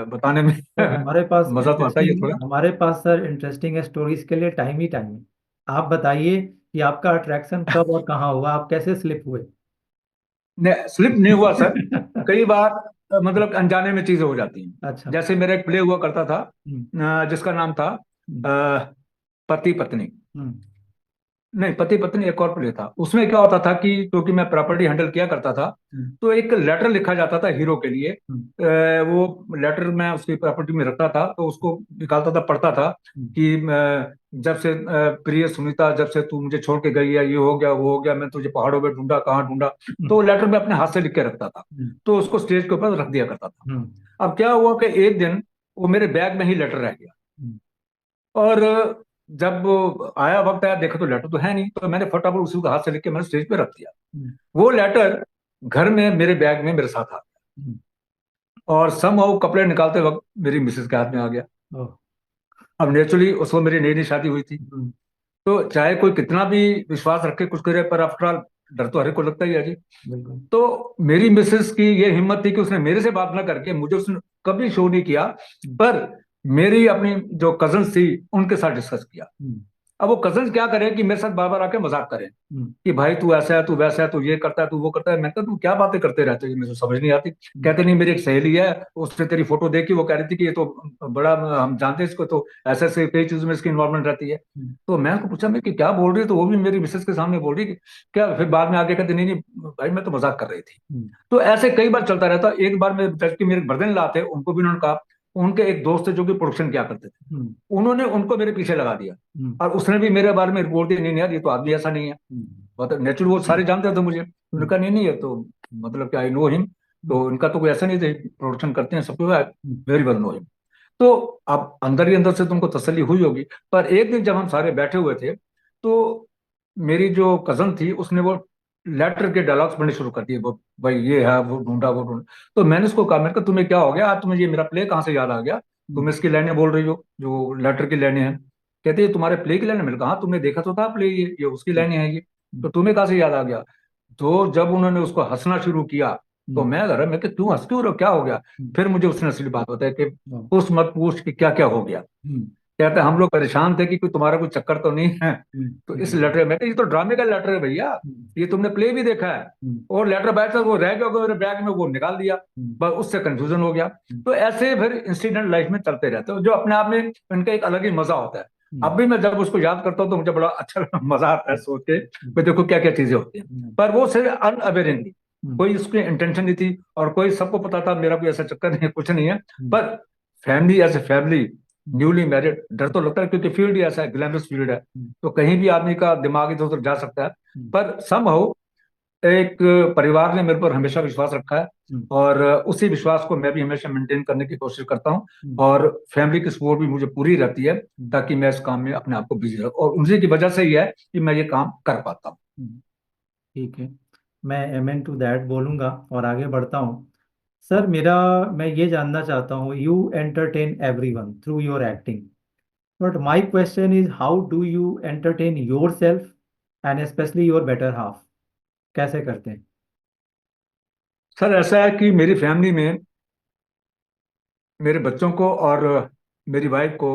बताने में हमारे पास मजा तो आता ही है थोड़ा। हमारे पास सर इंटरेस्टिंग स्टोरीज के लिए टाइम ही टाइम है। आप बताइए कि आपका अट्रैक्शन कब और कहाँ हुआ, आप कैसे स्लिप हुए? स्लिप नहीं हुआ सर। कई बार मतलब अनजाने में चीजें हो जाती हैं। अच्छा। जैसे मेरा एक प्ले हुआ करता था, जिसका नाम था पति पत्नी, नहीं पति पत्नी एक और प्ले था। उसमें क्या होता था कि क्योंकि मैं प्रॉपर्टी हैंडल किया करता था, तो एक लेटर लिखा जाता था हीरो के लिए। वो लेटर मैं उसकी प्रॉपर्टी में रखता था, तो उसको निकालता था, पढ़ता था कि जब से प्रिय सुनीता, जब से तू मुझे छोड़ के गई है, ये हो गया वो हो गया, मैं तुझे पहाड़ों में ढूंढा, कहाँ ढूंढा। तो लेटर में अपने हाथ से लिख के रखता था, तो उसको स्टेज के ऊपर रख दिया करता था। अब क्या हुआ कि एक दिन वो मेरे बैग में ही लेटर रह गया, और जब आया वक्त आया, देखा तो लेटर तो है नहीं, तो मैंने फटाफट उसी को हाथ से लिख के मैंने स्टेज पे रख दिया। वो लेटर घर में मेरे बैग में मेरे साथ आ गया, और समहाउ कपड़े निकालते वक्त मेरी मिसेज के हाथ में आ गया। अब नेचुरली उसको मेरी नई नई शादी हुई थी, तो चाहे कोई कितना भी विश्वास रखे कुछ करे, पर आफ्टर ऑल डर तो हर एक को लगता ही है जी। तो मेरी मिसेस की ये हिम्मत थी कि उसने मेरे से बात ना करके, मुझे उसने कभी शो नहीं किया, पर मेरी अपनी जो कजन थी उनके साथ डिस्कस किया। अब वो कजन क्या करे कि मेरे साथ बार बार आके मजाक करें कि भाई तू ऐसा है, तू वैसा है, तू ये करता है, तू वो करता है। मैं कहता तू क्या बातें करते रहते हो, मुझे समझ नहीं आती। कहते नहीं, मेरी एक सहेली है, उसने तेरी फोटो देखी, वो कह रही थी कि ये तो बड़ा, हम जानते हैं इसको, तो ऐसे ऐसे कई चीजों में इसकी इन्वॉल्वमेंट रहती है। तो मैं उसको पूछा मैं कि क्या बोल रही है, तो वो भी मेरी मिसेस के सामने बोल रही कि क्या। फिर बाद में आके कहते नहीं नहीं भाई मैं तो मजाक कर रही थी। तो ऐसे कई बार चलता रहता। एक बार मेरे ब्रदर ला थे, उनको भी उन्होंने कहा, उनके एक दोस्त थे जो कि प्रोडक्शन किया करते थे, उन्होंने उनको मेरे पीछे लगा दिया, और उसने भी मेरे बारे में रिपोर्ट दी, नहीं यार ये तो आदमी ऐसा नहीं है। मतलब नेचुरल वो सारे जानते थे मुझे। उन्होंने कहा नहीं नहीं ये तो मतलब कि आई नो हिम, तो इनका तो कोई ऐसा नहीं थे, प्रोडक्शन करते हैं सबको, वेरी वेल नो हिम। तो अब अंदर ही अंदर से तुमको तसल्ली हुई होगी। पर एक दिन जब हम सारे बैठे हुए थे, तो मेरी जो कजन थी उसने वो लेटर के डायलॉग्स पढ़ने शुरू कर दिए, वो भाई ये है, वो ढूंढा, वो ढूंढा। तो मैंने उसको कहा, मैंने कहा तुम्हें क्या हो गया आज, तुम्हें ये मेरा प्ले कहाँ से याद आ गया, तुम इसकी लाइनें बोल रही हो जो लेटर की लाइनें हैं। कहते ये तुम्हारे प्ले की लाइनें। मैंने कहा हाँ, तुमने देखा तो था प्ले, ये उसकी लाइनें हैं ये, तो तुम्हें कहाँ से याद आ गया। तो जब उन्होंने उसको हंसना शुरू किया, तो मैं कह रहा, मैं क्यों हंस क्यों रहा, क्या हो गया। फिर मुझे उसने असली बात बताया कि पूछ मत पूछ कि क्या क्या हो गया। कहते हम लोग परेशान थे कि कोई तुम्हारा कोई चक्कर तो नहीं है। तो इस लेटर में, ये तो ड्रामे का लेटर है भैया, ये तुमने प्ले भी देखा है, और लेटर बाय चांस वो रह गया मेरे बैग में, वो निकाल दिया, बस उससे कंफ्यूजन हो गया। तो ऐसे फिर इंसिडेंट लाइफ में चलते रहते हो, जो अपने आप में इनका एक अलग ही मजा होता है। अब भी मैं जब उसको याद करता हूँ तो मुझे बड़ा अच्छा मजा आता है सोच के, देखो क्या क्या चीजें होती हैं। पर वो सिर्फ अनअवेयरिंगली, कोई उसकी इंटेंशन नहीं थी, और कोई, सबको पता था मेरा कोई ऐसा चक्कर नहीं है, कुछ नहीं है। पर family as a family, newly married, डर तो लगता है क्योंकि फील्ड ही ऐसा है, ग्लैमरस फील्ड है, तो कहीं भी आदमी का दिमाग इधर उधर जा सकता है। पर समहाउ एक परिवार ने मेरे पर हमेशा विश्वास रखा है, और उसी विश्वास को मैं भी हमेशा मेंटेन करने की कोशिश करता हूँ, और फैमिली की सपोर्ट भी मुझे पूरी रहती है, ताकि मैं इस काम में अपने आप को बिजी रखूं, और उन्हीं की वजह से ही है कि मैं ये काम कर पाता हूँ। ठीक है, मैं एमेन टू दैट बोलूँगा और आगे बढ़ता हूँ। सर, मैं ये जानना चाहता हूँ, you entertain everyone through your acting, but my question is how do you entertain your self and specially your better half, कैसे करते हैं? सर, ऐसा है कि मेरी फैमिली में मेरे बच्चों को और मेरी वाइफ को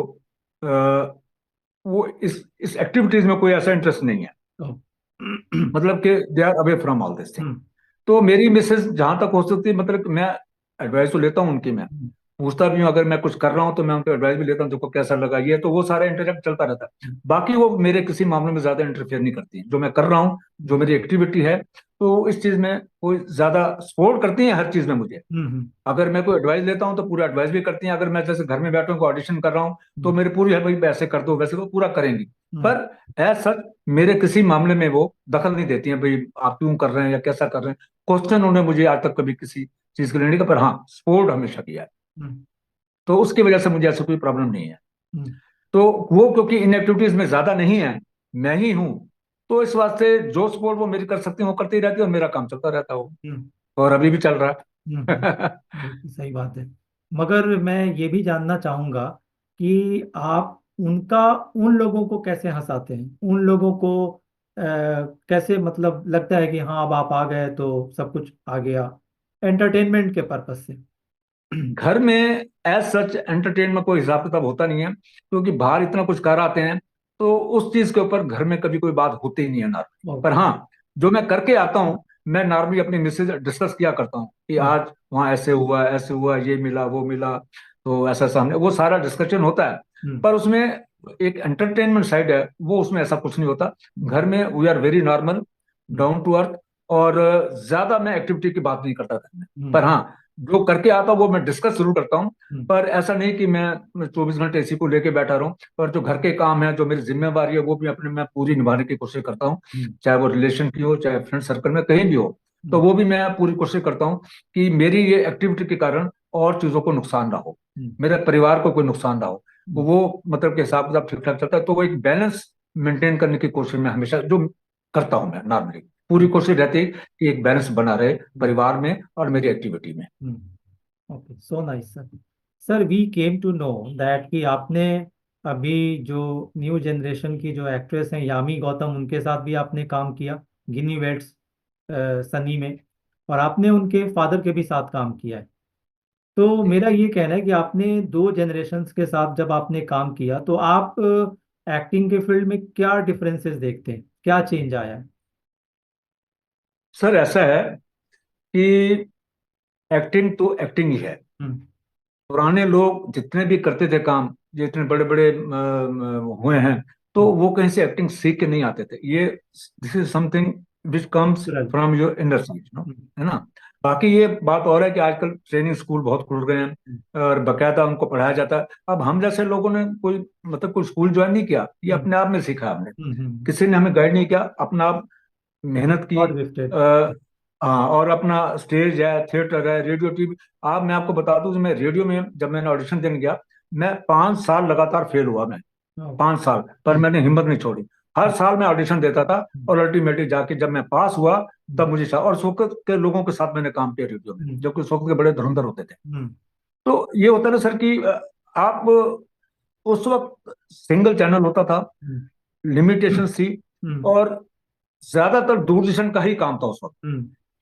वो इस एक्टिविटीज में कोई ऐसा इंटरेस्ट नहीं है, मतलब कि they are away from all this thing. तो मेरी मिसेस जहां तक हो सकती है, मतलब कि मैं एडवाइस तो लेता हूँ उनकी, मैं पूछता भी हूँ, अगर मैं कुछ कर रहा हूँ तो मैं उनको एडवाइस भी लेता हूँ, देखो कैसा लगा ये, तो वो सारा इंटरेक्ट चलता रहता है। बाकी वो मेरे किसी मामले में ज्यादा इंटरफेयर नहीं करती हैं, जो मैं कर रहा हूँ, जो मेरी एक्टिविटी है, तो इस चीज में कोई ज्यादा सपोर्ट करती है हर चीज में मुझे। अगर मैं कोई एडवाइस लेता हूँ तो पूरा एडवाइस भी करती हैं, अगर मैं जैसे घर में बैठा हूँ ऑडिशन कर रहा हूँ तो मेरी पूरी है, भाई वैसे कर दो वैसे, वो पूरा करेंगी। पर एज सच मेरे किसी मामले में वो दखल नहीं देती हैं, भाई आप क्यों कर रहे हैं या कैसा कर रहे हैं, क्वेश्चन उन्होंने मुझे आज तक कभी किसी चीज के लिए नहीं किया, पर हाँ सपोर्ट हमेशा किया है। तो उसकी वजह से मुझे ऐसा कोई प्रॉब्लम नहीं है। तो वो क्योंकि इन एक्टिविटीज में ज्यादा नहीं है, मैं ही हूँ, तो इस वास्ते जो सपोर्ट वो मेरी कर सकती है वो करती रहती है, और मेरा काम चलता रहता है वो, और अभी भी चल रहा है। बिल्कुल सही बात है। मगर मैं ये भी जानना चाहूंगा कि आप उन लोगों को कैसे हंसाते हैं, उन लोगों को कैसे, मतलब लगता है कि हाँ अब आप आ गए तो सब कुछ आ गया, एंटरटेनमेंट के पर्पज से? घर में एज सच एंटरटेन में कोई हिसाब किताब होता नहीं है, क्योंकि बाहर इतना कुछ कर आते हैं, तो उस चीज के ऊपर घर में कभी कोई बात होती ही नहीं है नॉर्मली। पर हाँ, जो मैं करके आता हूँ, मैं नॉर्मली अपनी मिसेज डिस्कस किया करता हूँ कि आज वहाँ ऐसे हुआ, ये मिला वो मिला, तो ऐसा सामने वो सारा डिस्कशन होता है। पर उसमें एक एंटरटेनमेंट साइड है, वो उसमें ऐसा कुछ नहीं होता। घर में we are very normal, down to earth, और ज्यादा मैं एक्टिविटी की बात नहीं करता घर में। पर हाँ, जो करके आता हूँ वो मैं डिस्कस जरूर करता हूँ, पर ऐसा नहीं कि मैं 24 घंटे इसी को लेके बैठा रहूं। पर जो घर के काम है, जो मेरी जिम्मेवारी है, वो भी अपने मैं पूरी निभाने की कोशिश करता हूँ, चाहे वो रिलेशन की हो, चाहे फ्रेंड सर्कल में कहीं भी हो, तो वो भी मैं पूरी कोशिश करता हूँ कि मेरी ये एक्टिविटी के कारण और चीजों को नुकसान ना हो, मेरे परिवार को कोई नुकसान ना हो, तो वो मतलब के हिसाब किताब ठीक ठाक चलता है। तो वो एक बैलेंस मेंटेन करने की कोशिश में हमेशा जो करता हूँ, मैं नॉर्मली पूरी कोशिश रहती है कि एक बैलेंस बना रहे परिवार में और मेरी एक्टिविटी में। Okay, so nice sir. Sir, we came to know that कि आपने अभी जो न्यू जनरेशन की जो एक्ट्रेस हैं यामी गौतम, उनके साथ भी आपने काम किया, गिनी वेड्स सनी में, और आपने उनके फादर के भी साथ काम किया है। तो मेरा ये कहना है कि आपने दो जनरेशन्स के साथ जब आपने काम किया, तो आप एक्टिंग के फील्ड में क्या डिफरेंसेस देखते हैं, क्या चेंज आया है? सर, ऐसा है कि एक्टिंग तो एक्टिंग ही है। पुराने लोग जितने भी करते थे काम, जितने बड़े बड़े हुए हैं, तो वो कहीं से एक्टिंग सीख के नहीं आते थे। ये this is something which comes from your inner side, no, है ना। बाकी ये बात और है कि आजकल ट्रेनिंग स्कूल बहुत खुल गए हैं और बकायदा उनको पढ़ाया जाता है। अब हम जैसे लोगों ने कोई मतलब कोई स्कूल ज्वाइन नहीं किया, ये अपने आप में सीखा हमने, किसी ने हमें गाइड नहीं किया, अपना आप मेहनत की। हाँ, और अपना स्टेज है, थिएटर है, रेडियो, टीवी। आप, मैं आपको बता दूं कि मैं रेडियो में जब मैंने ऑडिशन देने गया, मैं 5 साल लगातार फेल हुआ, मैं 5 साल, पर मैंने हिम्मत नहीं छोड़ी। हर साल मैं ऑडिशन देता था, और अल्टीमेटली जाके जब मैं पास हुआ तब मुझे और शौकत के लोगों के साथ मैंने काम किया रेडियो में, जो कि शौकत के बड़े धुरंधर होते थे। तो ये होता ना सर कि आप उस वक्त सिंगल चैनल होता था, लिमिटेशन थी, और ज्यादातर दूरदर्शन का ही काम था उस वक्त।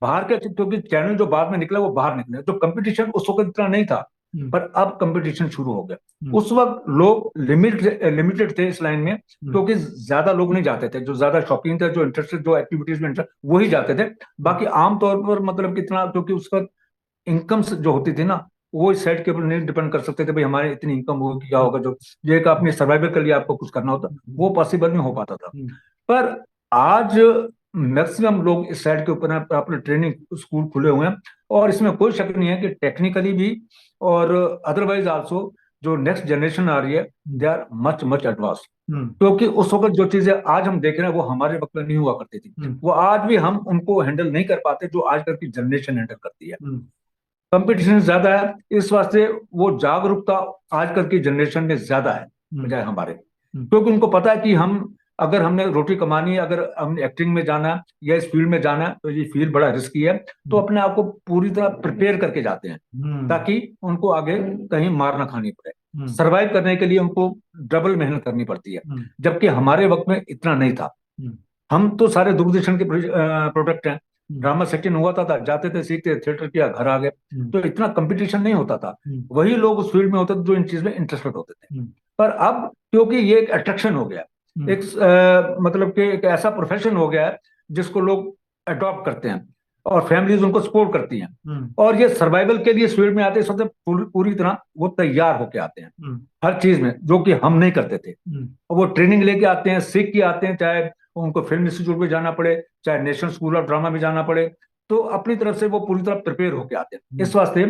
बाहर के, क्योंकि चैनल जो बाद में निकले वो बाहर निकले, तो कंपटीशन उस वक्त इतना नहीं था, पर अब कंपटीशन शुरू हो गया। उस वक्त लोग लिमिटेड थे इस लाइन में, क्योंकि ज्यादा लोग नहीं जाते थे, जो ज्यादा शौकीन थे, जो इंटरेस्टेड, जो एक्टिविटीज में इंटरेस्ट, वही जाते थे। बाकी आमतौर पर मतलब कितना, क्योंकि उस वक्त इनकम जो होती थी ना, वो इस साइड के ऊपर नहीं डिपेंड कर सकते थे, भाई हमारे इतनी इनकम होगी क्या होगा, जो ये अपने सर्वाइवल के लिए आपको कुछ करना होता, वो पॉसिबल नहीं हो पाता था। पर आज मैक्सिमम लोग इस साइड के ऊपर अपने ट्रेनिंग स्कूल खुले हुए हैं, और इसमें कोई शक नहीं है कि टेक्निकली भी और अदरवाइज आल्सो जो नेक्स्ट जनरेशन आ रही है, they are much much advance. क्योंकि उस वक्त जो चीजें आज हम देख रहे हैं वो हमारे वक्त में नहीं हुआ करती थी, वो आज भी हम उनको हैंडल नहीं कर पाते जो आजकल की जनरेशन हैंडल करती है। कंपटीशन ज्यादा है, इस वास्ते वो जागरूकता आजकल की जनरेशन में ज्यादा है बजाय हमारे, क्योंकि उनको पता है कि हम अगर हमने रोटी कमानी है, अगर हमने एक्टिंग में जाना है या इस फील्ड में जाना है, तो ये फील्ड बड़ा रिस्की है, तो अपने आप को पूरी तरह प्रिपेयर करके जाते हैं ताकि उनको आगे कहीं मार ना खानी पड़े। सरवाइव करने के लिए उनको डबल मेहनत करनी पड़ती है, जबकि हमारे वक्त में इतना नहीं था। हम तो सारे दूरदर्शन के प्रोडक्ट हैं, ड्रामा सेक्शन हुआ था, जाते थे, सीखते, थिएटर किया, घर आ गए, तो इतना कंपटीशन नहीं होता था। वही लोग उस फील्ड में होते थे जो इन चीज में इंटरेस्टेड होते थे। पर अब क्योंकि ये एक अट्रैक्शन हो गया, एक मतलब कि एक ऐसा प्रोफेशन हो गया है जिसको लोग अडॉप्ट करते हैं और फैमिलीज उनको सपोर्ट करती हैं, और ये सर्वाइवल के लिए इस फील्ड में आते हैं, सबसे पूरी तरह वो तैयार होके आते हैं हर चीज में, जो कि हम नहीं करते थे। वो ट्रेनिंग लेके आते हैं, सीख के आते हैं, चाहे उनको फिल्म इंस्टीट्यूट में जाना पड़े, चाहे नेशनल स्कूल ऑफ ड्रामा में जाना पड़े, तो अपनी तरफ से वो पूरी तरह प्रिपेयर होके आते हैं। इस वास्ते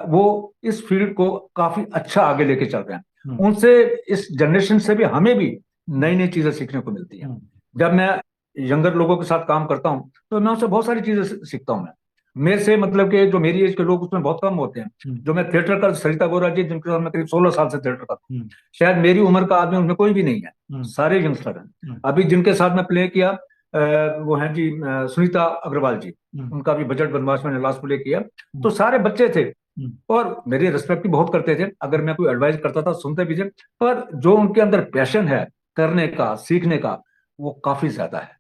वो इस फील्ड को काफी अच्छा आगे लेके चल रहे हैं। उनसे, इस जनरेशन से भी हमें भी नई नई चीजें सीखने को मिलती हैं। जब मैं यंगर लोगों के साथ काम करता हूँ तो मैं उनसे बहुत सारी चीजें सीखता हूँ। मैं मेरे से मतलब कि जो मेरी एज के लोग उसमें बहुत कम होते हैं। जो मैं थिएटर का, सरिता गोरा जी जिनके साथ मैं करीब 16 साल से थिएटर करता हूँ, शायद मेरी उम्र का आदमी उनमें कोई भी नहीं है, सारे यंगस्टर हैं। अभी जिनके साथ मैं प्ले किया वो हैं जी सुनीता अग्रवाल जी, उनका भी बजट बनवास में लास्ट प्ले किया, तो सारे बच्चे थे और मेरी रिस्पेक्ट भी बहुत करते थे। अगर मैं कोई एडवाइस करता था सुनते भी थे, पर जो उनके अंदर पैशन है करने का, सीखने का, वो काफी ज्यादा है,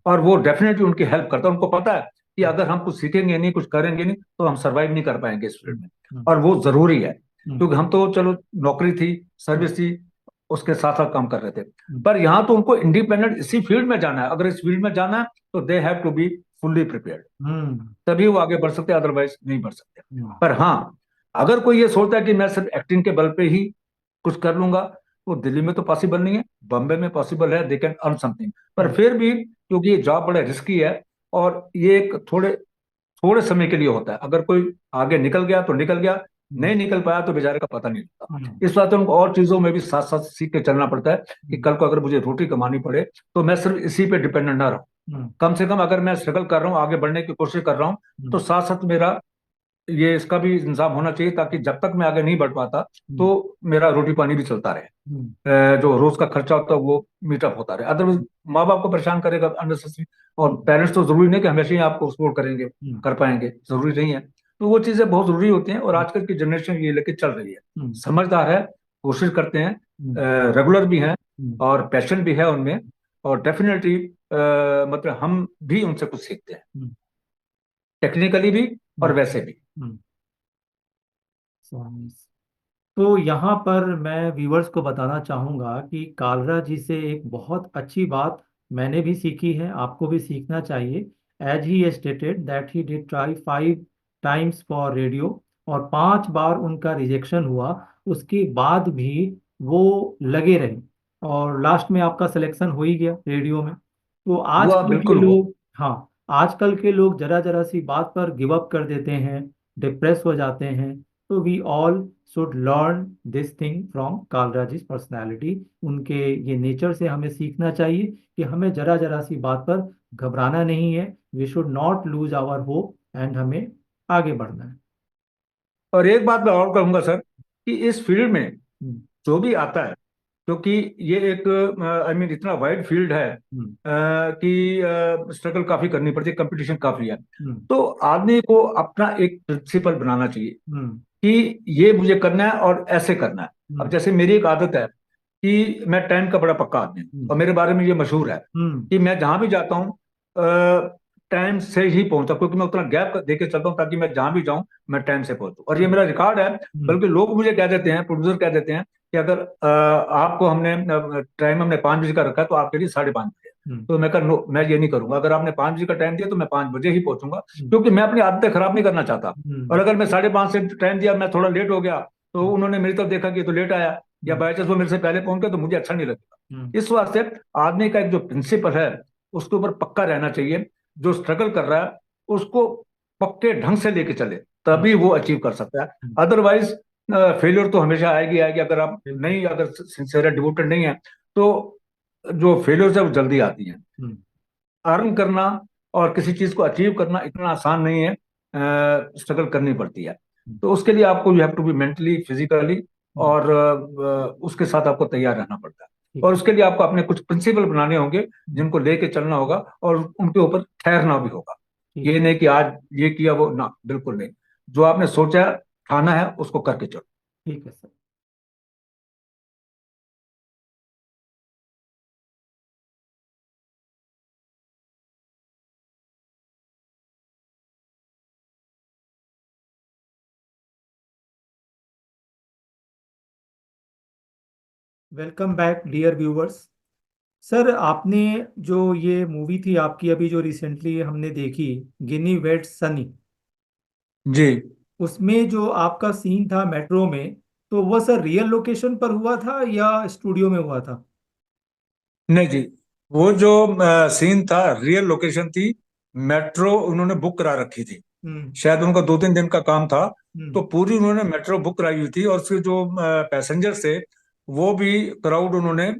और वो डेफिनेटली उनकी हेल्प करता है। उनको पता है कि अगर हम कुछ सीखेंगे नहीं, कुछ करेंगे नहीं, तो हम सरवाइव नहीं कर पाएंगे इस फील्ड में, और वो जरूरी है। क्योंकि हम तो चलो नौकरी थी, सर्विस थी, उसके साथ साथ काम कर रहे थे, पर यहाँ तो उनको इंडिपेंडेंट इसी फील्ड में जाना है। अगर इस फील्ड में जाना है तो they have to be fully prepared, तभी वो आगे बढ़ सकते हैं, अदरवाइज नहीं बढ़ सकते। पर हाँ, अगर कोई ये सोचता है कि मैं सिर्फ एक्टिंग के बल पे ही कुछ कर लूंगा, वो दिल्ली में तो पॉसिबल नहीं है, बॉम्बे में पॉसिबल है, दे कैन अर्न समथिंग। पर फिर भी क्योंकि ये जॉब बड़ा रिस्की है और ये एक थोड़े समय के लिए होता है। अगर कोई आगे निकल गया तो निकल गया, नहीं निकल पाया तो बेचारे का पता नहीं लगता। इस बात उनको और चीजों में भी साथ साथ सीख के चलना पड़ता है कि कल को अगर मुझे रोटी कमानी पड़े तो मैं सिर्फ इसी पे डिपेंडेंट ना रहूं। कम से कम अगर मैं स्ट्रगल कर रहा हूँ, आगे बढ़ने की कोशिश कर रहा हूँ, तो साथ साथ मेरा ये इसका भी इंतजाम होना चाहिए, ताकि जब तक मैं आगे नहीं बढ़ पाता तो मेरा रोटी पानी भी चलता रहे, जो रोज का खर्चा होता है वो मीटअप होता रहे। अदरवाइज माँ बाप को परेशान करेगा अननेसेसरी, और पेरेंट्स तो जरूरी नहीं कि हमेशा ही आपको सपोर्ट करेंगे, कर पाएंगे, जरूरी नहीं है। तो वो चीजें बहुत जरूरी होती हैं, और आजकल की जनरेशन ये लेके चल रही है, समझदार है, कोशिश करते हैं, रेगुलर भी हैं, और पैशन भी है उनमें, और डेफिनेटली मतलब हम भी उनसे कुछ सीखते हैं, टेक्निकली भी और वैसे भी। तो यहाँ पर मैं व्यूवर्स को बताना चाहूँगा कि कालरा जी से एक बहुत अच्छी बात मैंने भी सीखी है, आपको भी सीखना चाहिए। As he stated that he did try 5 times for radio, और 5 बार उनका रिजेक्शन हुआ, उसके बाद भी वो लगे रहे, और लास्ट में आपका सिलेक्शन हो ही गया रेडियो में। तो आजकल के बिल्कुल लोग, हाँ, आजकल के लोग जरा जरा सी बात पर गिव अप कर देते हैं, डिप्रेस हो जाते हैं। तो we all should learn this thing from Kalraji's personality. उनके ये नेचर से हमें सीखना चाहिए कि हमें जरा जरा सी बात पर घबराना नहीं है, we should not lose our hope, and हमें आगे बढ़ना है। और एक बात मैं और कहूंगा सर, कि इस फील्ड में जो भी आता है, क्योंकि ये एक आई मीन इतना वाइड फील्ड है कि स्ट्रगल काफी करनी पड़ती है, कंपटीशन काफी है, तो आदमी को अपना एक प्रिंसिपल बनाना चाहिए कि ये मुझे करना है और ऐसे करना है। अब जैसे मेरी एक आदत है कि मैं टाइम का बड़ा पक्का आदमी हूँ, और मेरे बारे में ये मशहूर है कि मैं जहां भी जाता हूँ टाइम से ही पहुंचता, क्योंकि मैं उतना गैप देके चलता हूँ ताकि मैं जहां भी जाऊं मैं टाइम से पहुंचूं। और ये मेरा रिकॉर्ड है, बल्कि लोग मुझे कह देते हैं, प्रोड्यूसर कह देते हैं कि अगर आपको हमने टाइम हमने 5 बजे का रखा है तो आपके लिए 5:30 बजे। तो मैं नो, मैं ये नहीं करूंगा। अगर आपने 5 बजे का टाइम दिया तो मैं 5 बजे ही पहुंचूंगा, क्योंकि मैं अपनी आदतें खराब नहीं करना चाहता। और अगर मैं 5:30 से टाइम दिया, मैं थोड़ा लेट हो गया, तो उन्होंने मेरी तरफ देखा कि तो लेट आया, या बाई चांस वो मेरे से पहले पहुंच गया, तो मुझे अच्छा नहीं लगेगा। इस वास्ते आदमी का एक जो प्रिंसिपल है उसके ऊपर पक्का रहना चाहिए। जो स्ट्रगल कर रहा है उसको पक्के ढंग से लेके चले, तभी वो अचीव कर सकता है। अदरवाइज फेलियर तो हमेशा आएगी आएगी। अगर आप नहीं, अगर सिंसियर डिवोटेड नहीं है तो जो फेलियर है वो जल्दी आती है। अर्न करना और किसी चीज को अचीव करना इतना आसान नहीं है, स्ट्रगल करनी पड़ती है। तो उसके लिए आपको you have to be mentally, physically और उसके साथ आपको तैयार रहना पड़ता है। और उसके लिए आपको अपने कुछ प्रिंसिपल बनाने होंगे जिनको लेके चलना होगा और उनके ऊपर ठहरना भी होगा। ये नहीं कि आज ये किया वो ना, बिल्कुल नहीं। जो आपने सोचा ठाना है उसको करके चलो। ठीक है sir. Welcome back dear viewers. Sir, आपने जो ये मूवी थी आपकी अभी जो रिसेंटली हमने देखी, गिनी वेड सनी, जी उसमें जो आपका सीन था मेट्रो में, तो वह सर रियल लोकेशन पर हुआ था या स्टूडियो में हुआ था? नहीं जी, वो जो सीन था रियल लोकेशन थी। मेट्रो उन्होंने बुक करा रखी थी, शायद उनका 2-3 दिन का काम था। तो पूरी उन्होंने मेट्रो बुक कराई हुई थी और फिर जो पैसेंजर थे वो भी क्राउड उन्होंने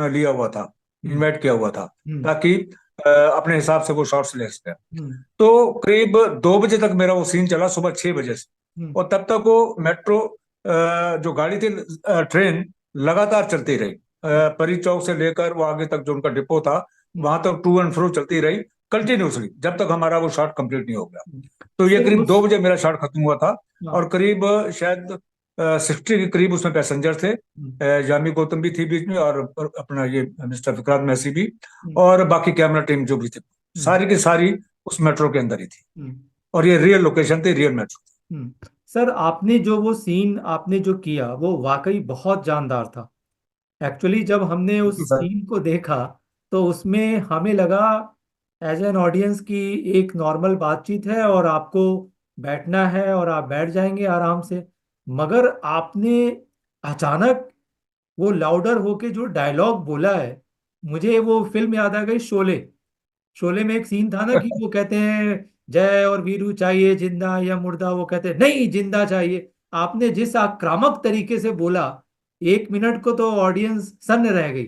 लिया हुआ था, इनवाइट किया हुआ था, ताकि अपने हिसाब से वो शॉट्स ले सके। तो करीब 2 बजे तक मेरा वो सीन चला, सुबह 6 बजे से। और तब तक वो मेट्रो जो गाड़ी थी, ट्रेन लगातार चलती रही। परी चौक से लेकर वो आगे तक जो उनका डिपो था वहां तक टू एंड फ्रो चलती रही कंटिन्यूसली, जब तक हमारा वो शॉट कंप्लीट नहीं हो गया। तो ये करीब 2 बजे मेरा शॉट खत्म हुआ था। और करीब शायद 60 के करीब उसमें पैसेंजर थे। यामी गौतम भी थी बीच में, और अपना ये मिस्टर विक्रांत मैसी भी, और बाकी कैमरा टीम जो भी थी, सारी की सारी उस मेट्रो के अंदर ही थी। और ये रियल लोकेशन थी, रियल मेट्रो। सर, आपने जो वो सीन आपने जो किया वो वाकई बहुत जानदार था। एक्चुअली जब हमने उस सीन को देखा तो उसमें हमें लगा एज एन ऑडियंस की एक नॉर्मल बातचीत है और आपको बैठना है और आप बैठ जाएंगे आराम से। मगर आपने अचानक वो लाउडर होके जो डायलॉग बोला है, मुझे वो फिल्म याद आ गई, शोले। शोले में एक सीन था ना कि वो कहते हैं जय और वीरू चाहिए जिंदा या मुर्दा, वो कहते हैं नहीं जिंदा चाहिए। आपने जिस आक्रामक तरीके से बोला, 1 मिनट को तो ऑडियंस सन्न रह गई।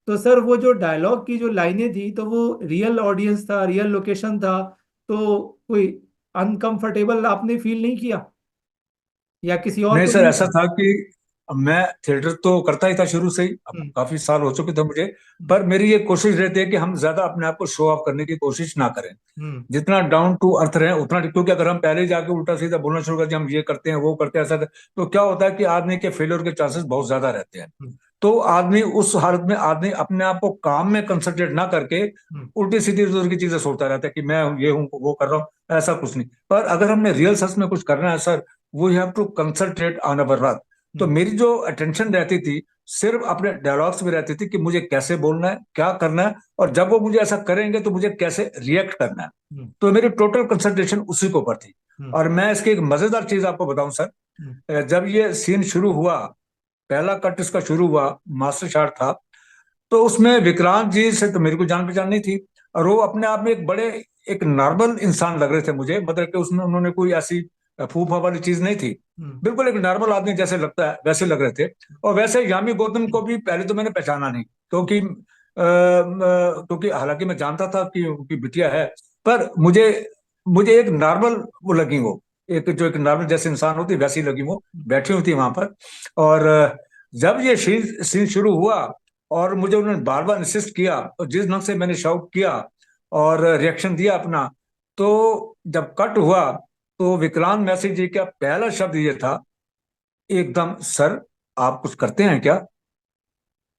तो सर वो जो डायलॉग की जो लाइनें थी तो वो रियल ऑडियंस था, रियल लोकेशन था, तो कोई अनकंफर्टेबल आपने फील नहीं किया या किसी और नहीं को सर, नहीं ऐसा किया? था कि मैं थिएटर तो करता ही था शुरू से ही, अब काफी साल हो चुके थे मुझे। पर मेरी ये कोशिश रहती है कि हम ज्यादा अपने आप को शो ऑफ करने की कोशिश ना करें, जितना डाउन टू अर्थ रहे उतना। क्योंकि अगर हम पहले जाके उल्टा सीधा बोलना शुरू कर दिया, हम ये करते हैं वो करते हैं ऐसा, तो क्या होता है कि आदमी के फेलियर के चांसेस बहुत ज्यादा रहते हैं। तो आदमी उस हालत में आदमी अपने आप को काम में कंसंट्रेट ना करके उल्टी सीधी उधर की चीजें सोचता रहता है कि मैं ये हूँ वो कर रहा हूँ, ऐसा कुछ नहीं। पर अगर हमने रियल सच में कुछ करना है sir, we have to concentrate on our work. तो मेरी जो अटेंशन रहती थी सिर्फ अपने डायलॉग्स में रहती थी कि मुझे कैसे बोलना है, क्या करना है, और जब वो मुझे ऐसा करेंगे तो मुझे कैसे रिएक्ट करना है। तो मेरी टोटल कंसंट्रेशन उसी के ऊपर थी। और मैं इसकी एक मजेदार चीज आपको बताऊं सर, जब ये सीन शुरू हुआ, पहला कट इसका शुरू हुआ, मास्टर शॉट था, तो उसमें विक्रांत जी से तो मेरे को जान पहचान नहीं थी। और वो अपने आप में एक बड़े एक नॉर्मल इंसान लग रहे थे मुझे, मतलब कि उसमें उन्होंने कोई ऐसी फूफा वाली चीज नहीं थी, बिल्कुल एक नॉर्मल आददमी जैसे लगता है वैसे लग रहे थे। और वैसे यामी गौतम को भी पहले तो मैंने पहचाना नहीं, क्योंकि हालांकि मैं जानता था कि उनकी बिटिया है, पर मुझे मुझे एक नॉर्मल वो लगी, वो एक जो एक नॉर्मल जैसे इंसान होती वैसी लगी, वो बैठी हुई थी वहां पर। और जब ये सीन शुरू हुआ और मुझे उन्होंने बार बार इंसिस्ट किया, और जिस ढंग से मैंने शाउट किया और रिएक्शन दिया अपना, तो जब कट हुआ तो विक्रांत मैसी जी का पहला शब्द ये था एकदम, सर आप कुछ करते हैं क्या?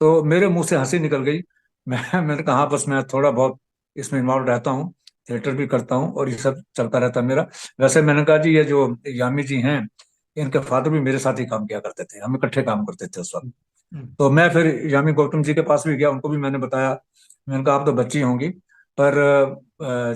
तो मेरे मुंह से हंसी निकल गई। मैंने कहा हाँ, बस मैं थोड़ा बहुत इसमें इन्वॉल्व रहता हूँ, थिएटर भी करता हूँ और ये सब चलता रहता है मेरा। वैसे मैंने कहा जी, ये जो यामी जी हैं इनके फादर भी मेरे साथ ही काम किया करते थे, हम इकट्ठे काम करते थे उस वक्त। तो मैं फिर यामी गौतम जी के पास भी गया, उनको भी मैंने बताया। मैंने कहा आप तो बच्ची होंगी, पर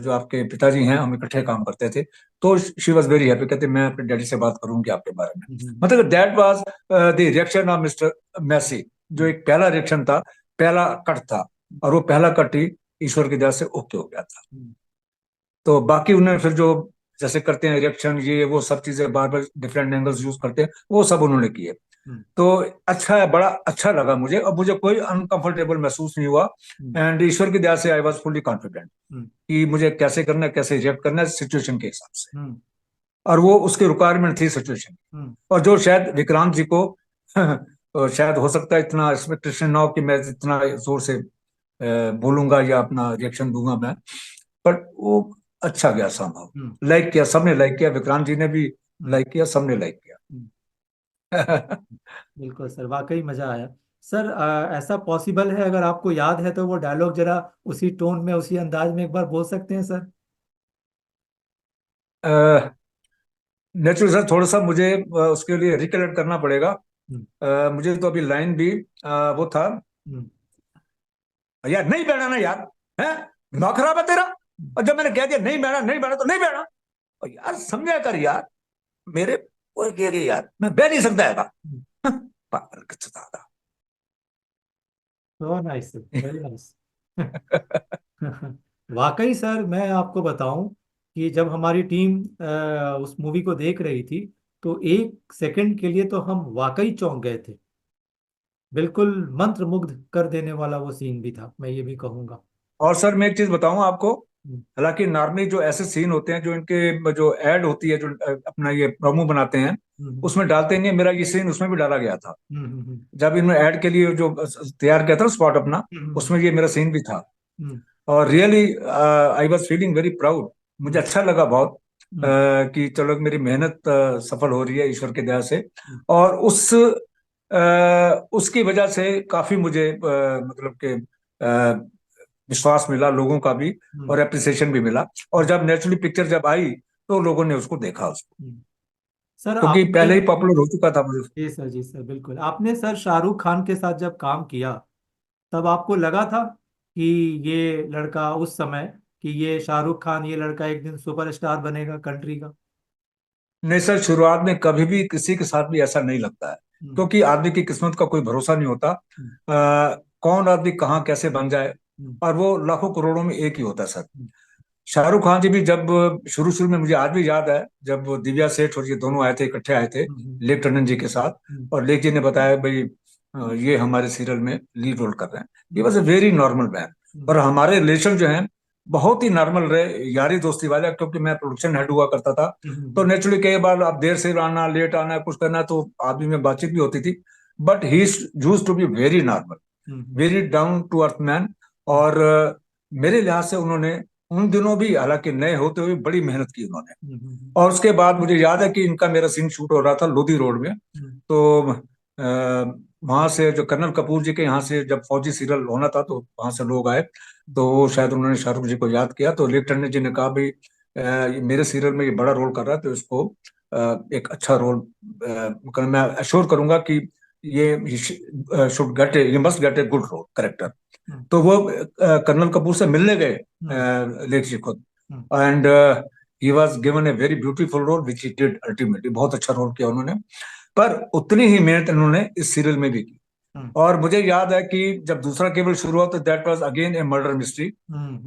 जो आपके पिताजी हैं हम इकट्ठे काम करते थे। तो शी वॉज वेरी हैप्पी, कहते मैं अपने डैडी से बात करूंगी आपके बारे में। मतलब that was the reaction of mister Massey, जो एक पहला रिएक्शन था, पहला कट था। और वो पहला कट ही ईश्वर की दया से ओके हो गया था। तो बाकी उन्होंने फिर जो जैसे करते हैं रिएक्शन ये वो सब चीजें बार बार डिफरेंट एंगल्स यूज करते हैं, वो सब उन्होंने किए। तो अच्छा है, बड़ा अच्छा लगा मुझे, और मुझे कोई अनकंफर्टेबल महसूस नहीं हुआ। एंड ईश्वर की दया से आई वाज फुली कॉन्फिडेंट कि मुझे कैसे करना है, कैसे रिएक्ट करना है सिचुएशन के हिसाब से, और वो उसकी रिक्वायरमेंट थी सिचुएशन। और जो शायद विक्रांत जी को शायद हो सकता है इतना एक्सपेक्टेशन ना हो कि मैं इतना जोर से बोलूंगा या अपना रिएक्शन दूंगा मैं, बट वो अच्छा गया संभव। लाइक किया सबने, लाइक किया, विक्रांत जी ने भी लाइक किया, सबने लाइक किया। बिल्कुल सर, वाकई मजा आया सर। ऐसा पॉसिबल है, अगर आपको याद है तो वो डायलॉग जरा उसी टोन में उसी अंदाज में एक बार बोल सकते हैं सर? नेचुरल सर, थोड़ा सा मुझे उसके लिए रिकलेक्ट करना पड़ेगा। मुझे तो अभी लाइन भी वो था, यार नहीं बैठा ना यार, है दिमाग खराब है तेरा, और जब मैंने कह दिया नहीं बैठा नहीं बैठा तो नहीं बैठा, और यार समझा कर यार, मेरे वो कह रही यार मैं बैठ नहीं सकता है पागल कितना था। So nice, very nice. वाकई सर, मैं आपको बताऊं कि जब हमारी टीम उस मूवी को देख रही थी तो एक सेकंड के लिए तो हम वाकई चौंक गए थे। बिल्कुल मंत्रमुग्ध कर देने वाला वो सीन भी था, मैं ये भी कहूंगा। और सर मैं एक चीज बताऊं आपको, हम्म, हालांकि नॉर्मली जो ऐसे सीन होते हैं जो इनके जो एड होती है, जो अपना ये प्रोमो बनाते हैं हम्म, उसमें डालते नहीं है, मेरा ये सीन उसमें भी डाला गया था। हम्म, हम्म, जब इन्होंने ऐड के लिए जो तैयार किया था स्पॉट अपना, हम्म, उसमें ये मेरा सीन भी था। हम्म, और really I was feeling very proud, मुझे हम्म, अच्छा लगा बहुत हम्म, कि चलो मेरी मेहनत सफल हो रही है ईश्वर की दया से। हम्म, और उसकी वजह से काफी मुझे मतलब कि विश्वास मिला लोगों का भी, हम्म, और अप्रिसिएशन भी मिला। और जब नेचुरली पिक्चर जब आई तो लोगों ने उसको देखा उसको, हम्म। सर क्योंकि आपने, पहले ही पॉपुलर हो चुका था मुझे। जी सर, जी सर, बिल्कुल। आपने सर शाहरुख खान के साथ जब काम किया तब आपको लगा था कि ये लड़का उस समय, कि ये शाहरुख खान, ये लड़का एक दिन सुपरस्टार बनेगा कंट्री का? नहीं सर, शुरुआत में कभी भी किसी के साथ भी ऐसा नहीं लगता है, हम्म, क्योंकि आदमी की किस्मत का कोई भरोसा नहीं होता। हम्म, कौन आदमी कहाँ कैसे बन जाए, हम्म, और वो लाखों करोड़ों में एक ही होता है सर। हम्म, शाहरुख खान जी भी जब शुरू शुरू में, मुझे आज भी याद है जब वो दिव्या सेठ और ये दोनों आए थे, इकट्ठे आए थे हम्म, लेक टंडन जी के साथ, हम्म, और लेक जी ने बताया भाई ये हमारे सीरियल में लीड रोल कर रहे हैं। ये hmm, was a very normal man, hmm, और हमारे रिलेशन जो हैं बहुत ही नॉर्मल रहे, यारी दोस्ती वाले, क्योंकि मैं प्रोडक्शन हेड हुआ करता था। तो नेचुरली कई बार आप देर से आना, लेट आना, कुछ करना, तो आदमी में बातचीत भी होती थी, but he used to be very normal, hmm, very down to earth man. और मेरे लिहाज से उन्होंने उन दिनों भी, हालांकि नए होते हुए, बड़ी मेहनत की उन्होंने। और उसके बाद मुझे याद है कि इनका मेरा सीन शूट हो रहा था लोधी रोड में, तो वहां से जो कर्नल कपूर जी के यहाँ से जब फौजी सीरियल होना था तो वहां से लोग आए, तो वो शायद उन्होंने शाहरुख जी को याद किया, तो लेक टंडन जी ने कहा भाई ये मेरे सीरियल में ये बड़ा रोल कर रहा है, तो इसको एक अच्छा रोल मैं अश्योर करूंगा कि ये शुड गेट ए, ये must get a good role character. तो वो कर्नल कपूर से मिलने गए लेख जी खुद, and he was given a very beautiful role which he did ultimately, बहुत अच्छा रोल किया उन्होंने। पर उतनी ही मेहनत इन्होंने इस सीरियल में भी की। और मुझे याद है कि जब दूसरा केबल शुरू हुआ तो that was again A murder mystery,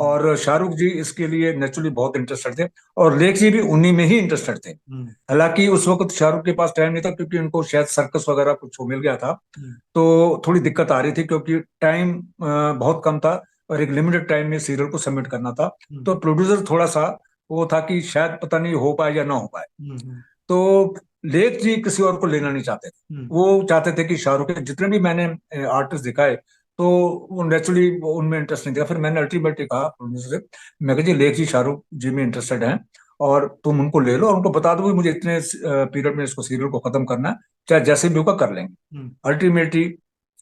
और शाहरुख जी इसके लिए नेचुरली बहुत इंटरेस्टेड थे, और लेख जी भी उन्हीं में ही इंटरेस्टेड थे। हालांकि उस वक्त शाहरुख के पास टाइम नहीं था, क्योंकि उनको शायद सर्कस वगैरह कुछ मिल गया था, तो थोड़ी दिक्कत आ रही थी, क्योंकि टाइम बहुत कम था और एक लिमिटेड टाइम में सीरियल को सबमिट करना था। तो प्रोड्यूसर थोड़ा सा वो था कि शायद पता नहीं हो पाए या ना हो पाए। तो लेख जी किसी और को लेना नहीं चाहते थे, वो चाहते थे कि शाहरुख के जितने भी मैंने आर्टिस्ट दिखाए, तो वो नेचुरली उनमें इंटरेस्ट नहीं था। फिर मैंने अल्टीमेटली कहा प्रोड्यूसर से, मैं कहा जी लेख जी शाहरुख जी में इंटरेस्टेड हैं, और तुम उनको ले लो और उनको बता दो कि मुझे इतने पीरियड में इसको सीरियल को खत्म करना है, चाहे जैसे भी होगा कर लेंगे। अल्टीमेटली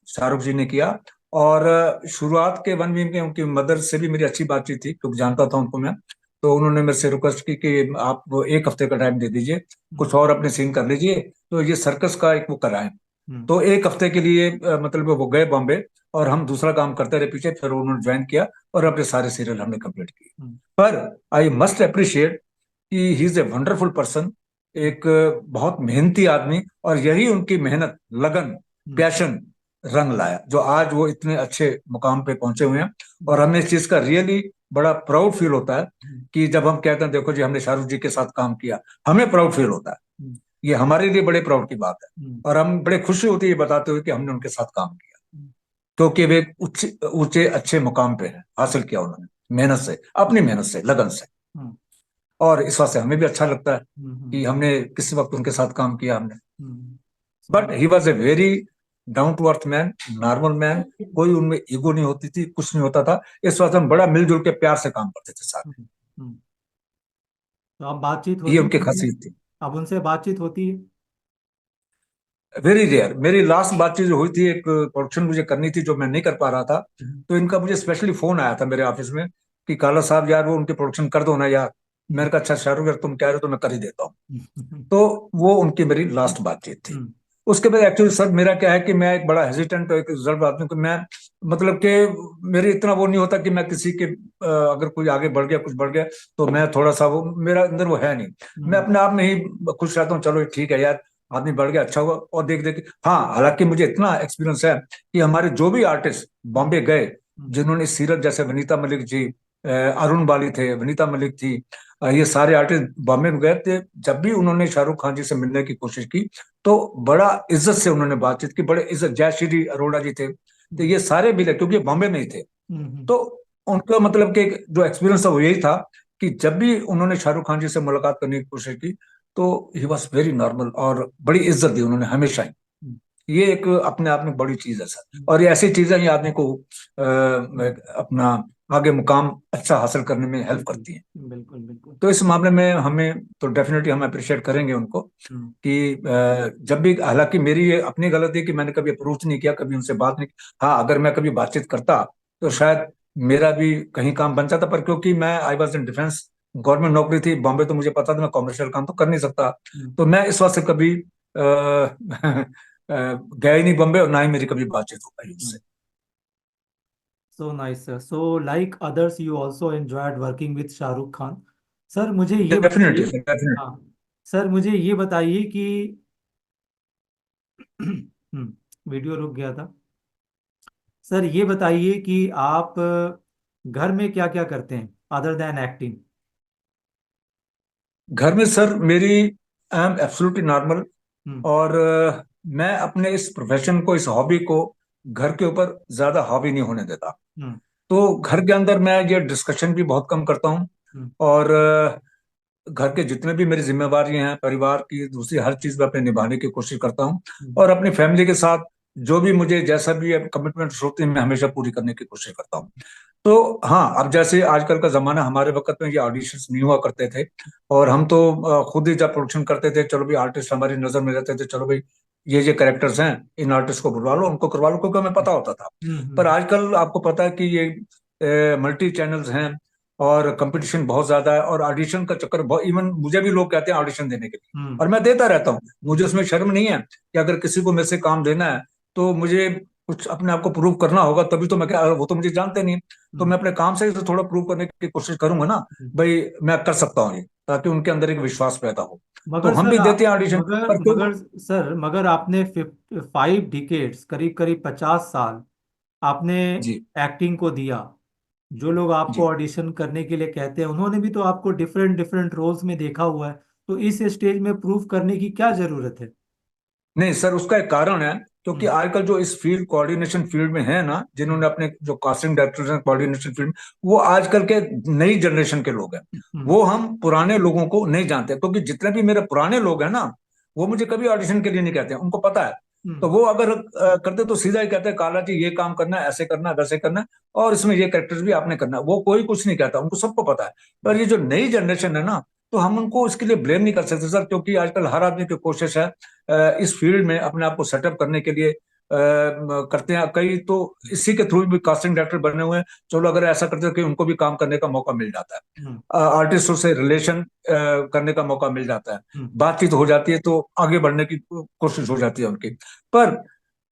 शाहरुख जी ने किया, और शुरुआत के 1 वीक में उनकी मदर से भी मेरी अच्छी बातचीत थी, क्योंकि जानता था उनको मैं। तो उन्होंने मेरे से रिक्वेस्ट की कि आप वो 1 हफ्ते का टाइम दे दीजिए, कुछ और अपने सीन कर लीजिए, तो ये सर्कस का एक वो कराएं। तो 1 हफ्ते के लिए मतलब वो गए बॉम्बे, और हम दूसरा काम करते रहे पीछे। फिर उन्होंने ज्वाइन किया और अपने सारे सीरियल हमने कंप्लीट किए। पर आई मस्ट अप्रिशिएट कि he is a wonderful person, एक बहुत मेहनती आदमी, और यही उनकी मेहनत, लगन, पैशन रंग लाया, जो आज वो इतने अच्छे मुकाम पे पहुंचे हुए हैं। और हमें इस चीज का रियली बड़ा प्राउड फील होता है कि जब हम कहते हैं देखो जी हमने शाहरुख जी के साथ काम किया, हमें प्राउड फील होता है। ये हमारे लिए बड़े प्राउड की बात है, और हम बड़े खुशी होती है ये बताते हुए कि हमने उनके साथ काम किया, क्योंकि वे ऊंचे ऊंचे अच्छे मुकाम पे हैं, हासिल किया उन्होंने मेहनत से, अपनी मेहनत से, लगन से। और इस वजह से हमें भी अच्छा लगता है कि हमने किसी वक्त उनके साथ काम किया हमने। But he was a very down to earth man, normal man. कोई उनमें ईगो नहीं होती थी, कुछ नहीं होता था। इस वजह से हम बड़ा मिलजुल के प्यार से काम करते थे साथ। तो अब बातचीत ये होती उनकी है, खासियत थी। अब उनसे बातचीत होती है? Very rare. मेरी लास्ट बातचीत जो हुई थी, एक प्रोडक्शन मुझे करनी थी जो मैं नहीं कर पा रहा था, तो इनका मुझे स्पेशली फोन आया था मेरे ऑफिस में कि काला साहब यार वो उनकी प्रोडक्शन कर दो ना यार। मैंने कहा अच्छा शाहरुख यार तुम कह रहे हो तो मैं कर ही देता हूँ। तो वो उनकी मेरी लास्ट बातचीत थी। उसके बाद एक्चुअली सर मेरा क्या है कि मैं एक बड़ा हेजिटेंट एक रिजर्व आदमी हूँ। मैं मतलब कि मेरे इतना वो नहीं होता कि मैं किसी के अगर कोई आगे बढ़ गया, कुछ बढ़ गया, तो मैं थोड़ा सा वो मेरा अंदर वो है नहीं। मैं अपने आप में ही खुश रहता हूँ, चलो ठीक है यार आदमी बढ़ गया, अच्छा हुआ। और देख देख हाँ, हालांकि मुझे इतना एक्सपीरियंस है कि हमारे जो भी आर्टिस्ट बॉम्बे गए, जिन्होंने सीरत जैसे वनीता मलिक जी, अरुण बाली थे, वनीता मलिक थी, ये सारे आर्टिस्ट बॉम्बे में गए थे, जब भी उन्होंने शाहरुख खान जी से मिलने की कोशिश की तो बड़ा इज्जत से उन्होंने बातचीत की, बड़े इज्जत। जयश्री अरोड़ा जी थे, तो ये सारे मिले क्योंकि बॉम्बे में ही थे। तो उनका मतलब कि जो एक्सपीरियंस था वो यही था कि जब भी उन्होंने शाहरुख खान जी से मुलाकात करने की कोशिश की तो ही वॉज वेरी नॉर्मल, और बड़ी इज्जत दी उन्होंने हमेशा ही। ये एक अपने आप में बड़ी चीज है सर, और ये ऐसी चीजें ही आदमी को अपना आगे मुकाम अच्छा हासिल करने में हेल्प करती है। बिल्कुल बिल्कुल। तो इस मामले में हमें तो डेफिनेटली हम अप्रिशिएट करेंगे उनको कि जब भी, हालांकि मेरी ये अपनी गलती है कि मैंने कभी अप्रोच नहीं किया, कभी उनसे बात नहीं की। हाँ, अगर मैं कभी बातचीत करता तो शायद मेरा भी कहीं काम बन जाता, पर क्योंकि मैं I was in defence, government नौकरी थी बॉम्बे, तो मुझे पता था मैं कॉमर्शियल काम तो कर नहीं सकता। तो मैं इस वजह से कभी गया ही नहीं बॉम्बे, और ना ही मेरी कभी बातचीत हो पाई उससे। So nice, sir. So, like others, you also enjoyed working with Shahrukh Khan. Sir मुझे ये डेफिनेटली बताइए, डेफिनेटली। हाँ सर मुझे ये बताइए कि वीडियो रुक गया था। सर ये बताइए कि आप घर में क्या क्या करते हैं अदर देन एक्टिंग? घर में सर मेरी आई एम एब्सोल्युटली नॉर्मल, हम्म और मैं अपने इस प्रोफेशन को, इस हॉबी को घर के ऊपर ज्यादा हॉबी नहीं होने देता। हम्म तो घर के अंदर मैं ये डिस्कशन भी बहुत कम करता हूँ, हम्म और घर के जितने भी मेरी जिम्मेवारी हैं, परिवार की दूसरी हर चीज में अपने निभाने की कोशिश करता हूँ, और अपनी फैमिली के साथ जो भी मुझे जैसा भी कमिटमेंट्स होती हैं मैं हमेशा पूरी करने की कोशिश करता हूँ। तो हाँ, अब जैसे आजकल का जमाना, हमारे वक्त में ये ऑडिशंस नहीं हुआ करते थे, और हम तो खुद ही जब प्रोडक्शन करते थे, चलो भाई आर्टिस्ट हमारी नजर में रहते थे, चलो भाई ये कैरेक्टर्स हैं, इन आर्टिस्ट को बुलवा लो, उनको करवा लो, क्योंकि हमें पता होता था। पर आजकल आपको पता है कि ये मल्टी चैनल्स हैं, और कंपटीशन बहुत ज्यादा है, और ऑडिशन का चक्कर बहुत, इवन मुझे भी लोग कहते हैं ऑडिशन देने के लिए, और मैं देता रहता हूँ। मुझे उसमें शर्म नहीं है कि अगर किसी को मेरे से काम देना है तो मुझे कुछ अपने आप को प्रूव करना होगा, तभी तो मैं क्या, वो तो मुझे जानते नहीं, तो मैं अपने काम से ही थोड़ा प्रूव करने की कोशिश करूंगा ना, भाई मैं कर सकता हूँ ये, ताकि उनके अंदर एक विश्वास पैदा हो। तो मगर हम सर भी देते हैं ऑडिशन, मगर पर क्यों। मगर सर मगर आपने 5 डिकेड्स, करीब करीब 50 साल आपने जी एक्टिंग को दिया। जो लोग आपको जी। ऑडिशन करने के लिए कहते हैं उन्होंने भी तो आपको डिफरेंट डिफरेंट रोल्स में देखा हुआ है, तो इस स्टेज में प्रूव करने की क्या जरूरत है? नहीं सर, उसका एक कारण है, क्योंकि हम्म आजकल जो इस फील्ड, कोऑर्डिनेशन फील्ड में है ना, जिन्होंने अपने जो कास्टिंग डायरेक्टर्स हैं कोऑर्डिनेशन फील्ड में, वो आजकल के नई जनरेशन के लोग हैं। हम्म वो हम पुराने लोगों को नहीं जानते, क्योंकि जितने भी मेरे पुराने लोग हैं ना, वो मुझे कभी ऑडिशन के लिए नहीं कहते हैं, उनको पता है। तो हम्म वो अगर करते तो सीधा ही कहते हैं काला जी ये काम करना है, ऐसे करना है, वैसे करना है, और इसमें ये कैरेक्टर्स भी आपने करना है। वो कोई कुछ नहीं कहता, उनको सबको पता है। पर ये जो नई जनरेशन है ना, तो हम उनको इसके लिए ब्लेम नहीं कर सकते सर, क्योंकि आजकल हर आदमी की कोशिश है इस फील्ड में अपने आप को सेटअप करने के लिए, करते हैं कई तो इसी के थ्रू भी कास्टिंग डायरेक्टर बने हुए हैं। चलो अगर ऐसा करते हैं कि उनको भी काम करने का मौका मिल जाता है, हम्म आर्टिस्टों से रिलेशन करने का मौका मिल जाता है, हम्म बातचीत हो जाती है, तो आगे बढ़ने की कोशिश हो जाती है उनकी। पर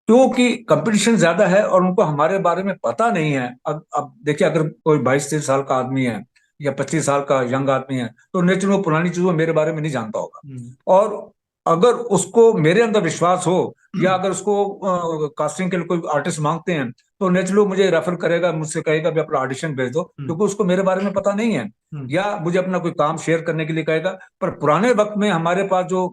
क्योंकि कंपटीशन ज्यादा है और उनको हमारे बारे में पता नहीं है। अब देखिए, अगर कोई 22-23 साल का आदमी है या 25 साल का यंग आदमी है, तो नेचुरल वो पुरानी चीजों मेरे बारे में नहीं जानता होगा। हम्म और अगर उसको मेरे अंदर विश्वास हो, या अगर उसको कास्टिंग के लिए कोई आर्टिस्ट मांगते हैं, तो नेचुरली मुझे रेफर करेगा, मुझसे कहेगा भी अपना ऑडिशन भेज दो, क्योंकि उसको मेरे बारे में पता नहीं है, या मुझे अपना कोई काम शेयर करने के लिए कहेगा। पर पुराने वक्त में हमारे पास जो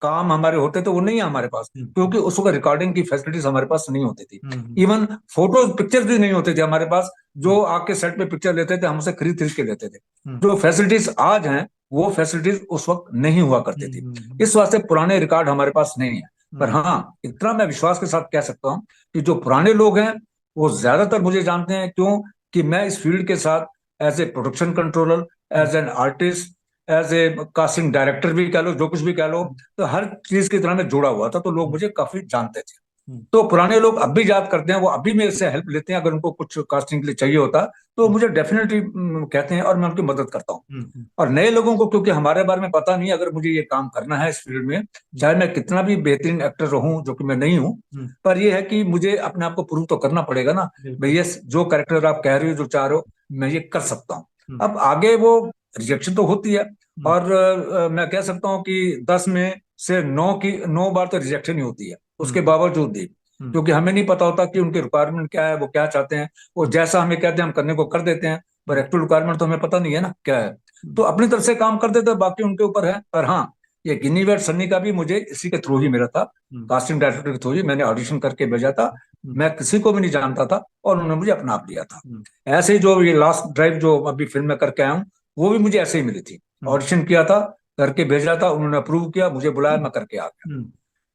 काम हमारे होते थे वो नहीं है हमारे पास, क्योंकि उस वक्त रिकॉर्डिंग की फैसिलिटीज हमारे पास नहीं होती थी। इवन फोटोज पिक्चर्स भी नहीं होते थे हमारे पास, जो आके सेट पे पिक्चर लेते थे हम उसे खरीद खरीद के लेते थे। जो फैसिलिटीज आज हैं वो फैसिलिटीज उस वक्त नहीं हुआ करती थी, इस वास्ते पुराने रिकॉर्ड हमारे पास नहीं है। पर हाँ, इतना मैं विश्वास के साथ कह सकता हूँ कि जो पुराने लोग हैं वो ज्यादातर मुझे जानते हैं, क्यों कि मैं इस फील्ड के साथ as a production controller, as an artist, as a casting director भी कह लो, जो कुछ भी कह लो, तो हर चीज की तरह मैं जुड़ा हुआ था, तो लोग मुझे काफी जानते थे। तो पुराने लोग अब भी याद करते हैं, वो अभी मेरे से हेल्प लेते हैं, अगर उनको कुछ कास्टिंग के लिए चाहिए होता तो मुझे डेफिनेटली कहते हैं और मैं उनकी मदद करता हूँ। और नए लोगों को क्योंकि हमारे बारे में पता नहीं, अगर मुझे ये काम करना है इस फील्ड में, चाहे मैं कितना भी बेहतरीन एक्टर रहूं, जो कि मैं नहीं हूं, पर यह है कि मुझे अपने आप को प्रूव तो करना पड़ेगा ना, भैया जो कैरेक्टर आप कह रहे हो, जो चाह रहे हो, मैं ये कर सकता हूँ। अब आगे वो रिजेक्शन तो होती है, और मैं कह सकता हूँ कि 10 में से 9 बार तो रिजेक्शन ही होती है, उसके बावजूद भी, क्योंकि हमें नहीं पता होता कि उनकी रिक्वायरमेंट क्या है, वो क्या चाहते हैं। वो जैसा हमें कहते हैं हम करने को कर देते हैं, पर एक्चुअल रिक्वायरमेंट तो हमें पता नहीं है ना क्या है, तो अपनी तरफ से काम कर देते हैं, बाकी उनके ऊपर है। पर हाँ, ये गिनी वेट सन्नी का भी मुझे इसी के थ्रू ही मिला था, कास्टिंग डायरेक्टर के थ्रू ही मैंने ऑडिशन करके भेजा था। मैं किसी को भी नहीं जानता था और उन्होंने मुझे अपना आप लिया था। ऐसे ही जो ये लास्ट ड्राइव जो अभी फिल्म में करके आया हूँ, वो भी मुझे ऐसे ही मिली थी। ऑडिशन किया था, करके भेजा था, उन्होंने अप्रूव किया, मुझे बुलाया, मैं करके आ गया।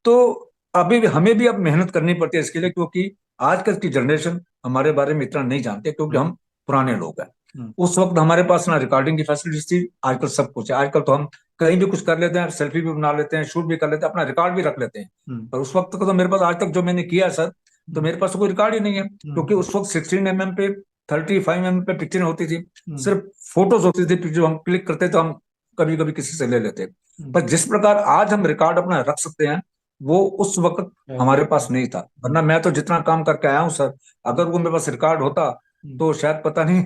तो अभी भी हमें भी अब मेहनत करनी पड़ती है इसके लिए, क्योंकि आजकल की जनरेशन हमारे बारे में इतना नहीं जानते, क्योंकि हम पुराने लोग हैं। उस वक्त हमारे पास ना रिकॉर्डिंग की फैसिलिटीज थी, आजकल सब कुछ है। आजकल तो हम कहीं भी कुछ कर लेते हैं, सेल्फी भी बना लेते हैं, शूट भी कर लेते हैं, अपना रिकॉर्ड भी रख लेते हैं। पर उस वक्त तो मेरे पास आज तक जो मैंने किया है सर, तो मेरे पास तो कोई रिकॉर्ड ही नहीं है, क्योंकि उस वक्त 16 mm पे 35 mm पे पिक्चर होती थी, सिर्फ फोटोज होती थी, जो हम क्लिक करते तो हम कभी कभी किसी से ले लेते। पर जिस प्रकार आज हम रिकॉर्ड अपना रख सकते हैं, वो उस वक्त हमारे पास नहीं था। वरना मैं तो जितना काम करके आया हूँ सर, अगर वो मेरे पास रिकॉर्ड होता तो शायद पता नहीं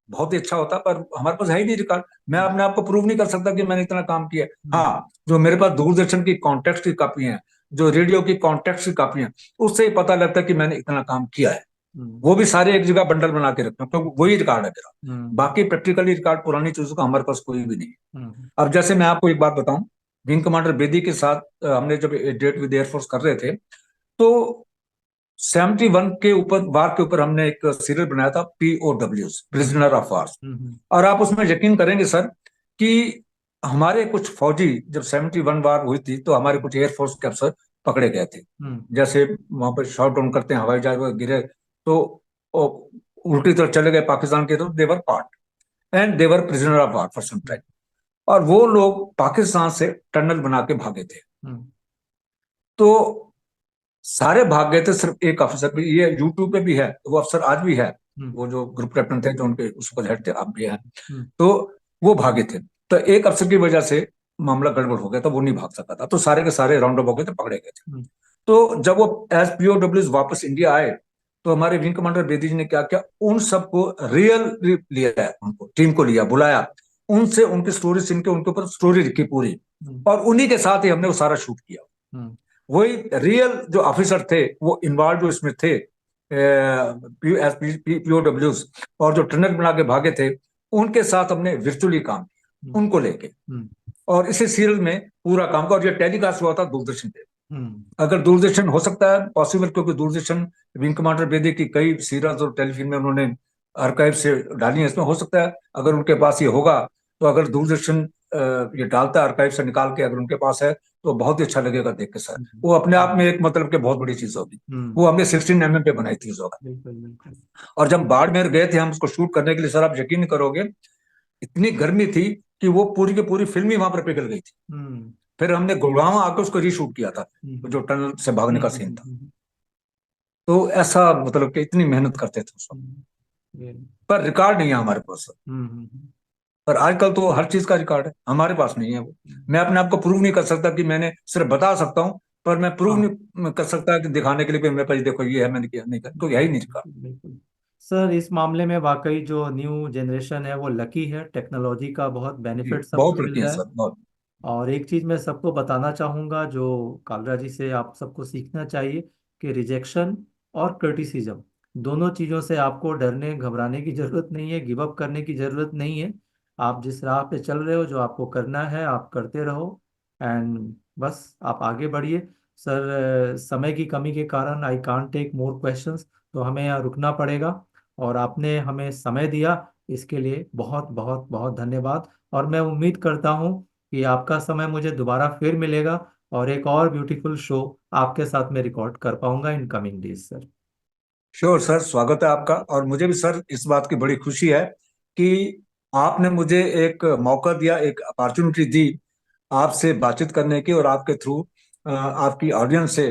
बहुत ही अच्छा होता, पर हमारे पास है ही नहीं रिकॉर्ड। मैं अपने आप को प्रूव नहीं कर सकता कि मैंने इतना काम किया। हाँ, जो मेरे पास दूरदर्शन की कॉन्टेक्ट की कॉपी है, जो रेडियो की कॉन्टेक्ट की कॉपी है, उससे ही पता लगता है कि मैंने इतना काम किया है। वो भी सारे एक जगह बंडल बना के रखते हैं, क्योंकि वही रिकॉर्ड है मेरा। बाकी प्रैक्टिकली रिकॉर्ड पुरानी चीजों का हमारे पास कोई भी नहीं। अब जैसे मैं आपको एक बात बताऊं, विंग कमांडर बेदी के साथ हमने जब डेट विद एयरफोर्स कर रहे थे, तो 71 के ऊपर वार के ऊपर हमने एक सीरियल बनाया था, POWs, प्रिजनर ऑफ वार्स। और आप उसमें यकीन करेंगे सर कि हमारे कुछ फौजी, जब 71 वार हुई थी, तो हमारे कुछ एयरफोर्स के अफसर पकड़े गए थे। जैसे वहां पर शॉट डाउन करते हैं, हवाई जहाज गिरे, तो उल्टी तरफ चले गए पाकिस्तान के, तो they were part and they were prisoner of war for some time. और वो लोग पाकिस्तान से टनल बना के भागे थे। तो सारे भाग गए थे, सिर्फ एक अफसर भी, ये यूट्यूब पे भी है, वो अफसर आज भी है, वो जो ग्रुप कैप्टन थे, जो उनके उस पर हेड थे, अब भी है। तो वो भागे थे, तो एक अफसर की वजह से मामला गड़बड़ हो गया था, वो नहीं भाग सका था, तो सारे के सारे राउंड अप हो गए थे, पकड़े गए थे। तो जब वो एज POWs वापस इंडिया आए, तो हमारे विंग कमांडर बेदी जी ने क्या किया, उन सबको रियल लिया, उनको टीम को लिया, बुलाया, उनसे उनकी स्टोरी सुन के उनके ऊपर स्टोरी लिखी पूरी, और उन्हीं के साथ ही हमने वो सारा शूट किया। वही रियल जो ऑफिसर थे वो इन्वॉल्व जो इसमें थे, POWs, और जो टनल बना के भागे थे, उनके साथ हमने वर्चुअली काम किया, उनको लेके, और इसी सीरियल में पूरा काम का। और ये टेलीकास्ट हुआ था दूरदर्शन पे। अगर दूरदर्शन हो सकता है पॉसिबल, क्योंकि दूरदर्शन विंग कमांडर बेदी की कई सीरियल्स और टेलीफिल्में उन्होंने आर्काइव से डाली है, इसमें हो सकता है अगर उनके पास ये होगा, तो अगर दूरदर्शन ये डालता है आर्काइव से निकाल के, अगर उनके पास है, तो बहुत ही अच्छा लगेगा देख के सर। वो अपने आप में एक मतलब के बहुत बड़ी चीज होगी। वो हमने 16 mm पे बनाई थी और जब बाड़मेर गए थे हम उसको शूट करने के लिए, सर आप यकीन नहीं करोगे, इतनी गर्मी थी कि वो पूरी की पूरी फिल्म ही वहां पर पिघल गई थी। फिर हमने गुड़गांव आकर उसको रीशूट किया था, जो टनल से भागने का सीन था। तो ऐसा मतलब कि इतनी मेहनत करते थे उस वक्त, पर रिकॉर्ड नहीं है हमारे पास। पर आजकल तो हर चीज का रिकॉर्ड है, हमारे पास नहीं है वो। मैं अपने आप को प्रूव नहीं कर सकता, कि मैंने सिर्फ बता सकता हूँ, पर मैं प्रूव नहीं कर सकता कि दिखाने के लिए मेरे पास देखो ये है, मैंने किया नहीं कर, तो यही नहीं रिकॉर्ड। सर इस मामले में वाकई जो न्यू जनरेशन है वो लकी है, टेक्नोलॉजी का बहुत बेनिफिट बहुत सबको मिल लकी है रहा है। सर, बहुत। और एक चीज़ मैं सबको बताना चाहूँगा जो कालरा जी से आप सबको सीखना चाहिए कि रिजेक्शन और क्रिटिसिज्म दोनों चीज़ों से आपको डरने घबराने की ज़रूरत नहीं है, गिव अप करने की ज़रूरत नहीं है। आप जिस राह पे चल रहे हो, जो आपको करना है आप करते रहो, एंड बस आप आगे बढ़िए। सर, समय की कमी के कारण I can't take more questions, तो हमें यहाँ रुकना पड़ेगा। और आपने हमें समय दिया, इसके लिए बहुत बहुत बहुत धन्यवाद। और मैं उम्मीद करता हूँ कि आपका समय मुझे दोबारा फिर मिलेगा और एक और ब्यूटीफुल शो आपके साथ में रिकॉर्ड कर पाऊंगा in coming days sir. Sure sir, स्वागत है आपका। और मुझे भी सर इस बात की बड़ी खुशी है कि आपने मुझे एक मौका दिया, एक अपॉर्चुनिटी दी आपसे बातचीत करने की, और आपके थ्रू आपकी ऑडियंस से,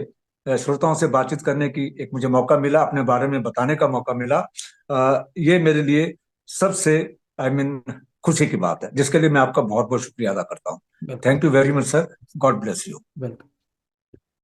श्रोताओं से बातचीत करने की एक मुझे मौका मिला, अपने बारे में बताने का मौका मिला। ये मेरे लिए सबसे खुशी की बात है, जिसके लिए मैं आपका बहुत बहुत शुक्रिया अदा करता हूँ। Welcome. Thank you very much sir. God bless you. Welcome.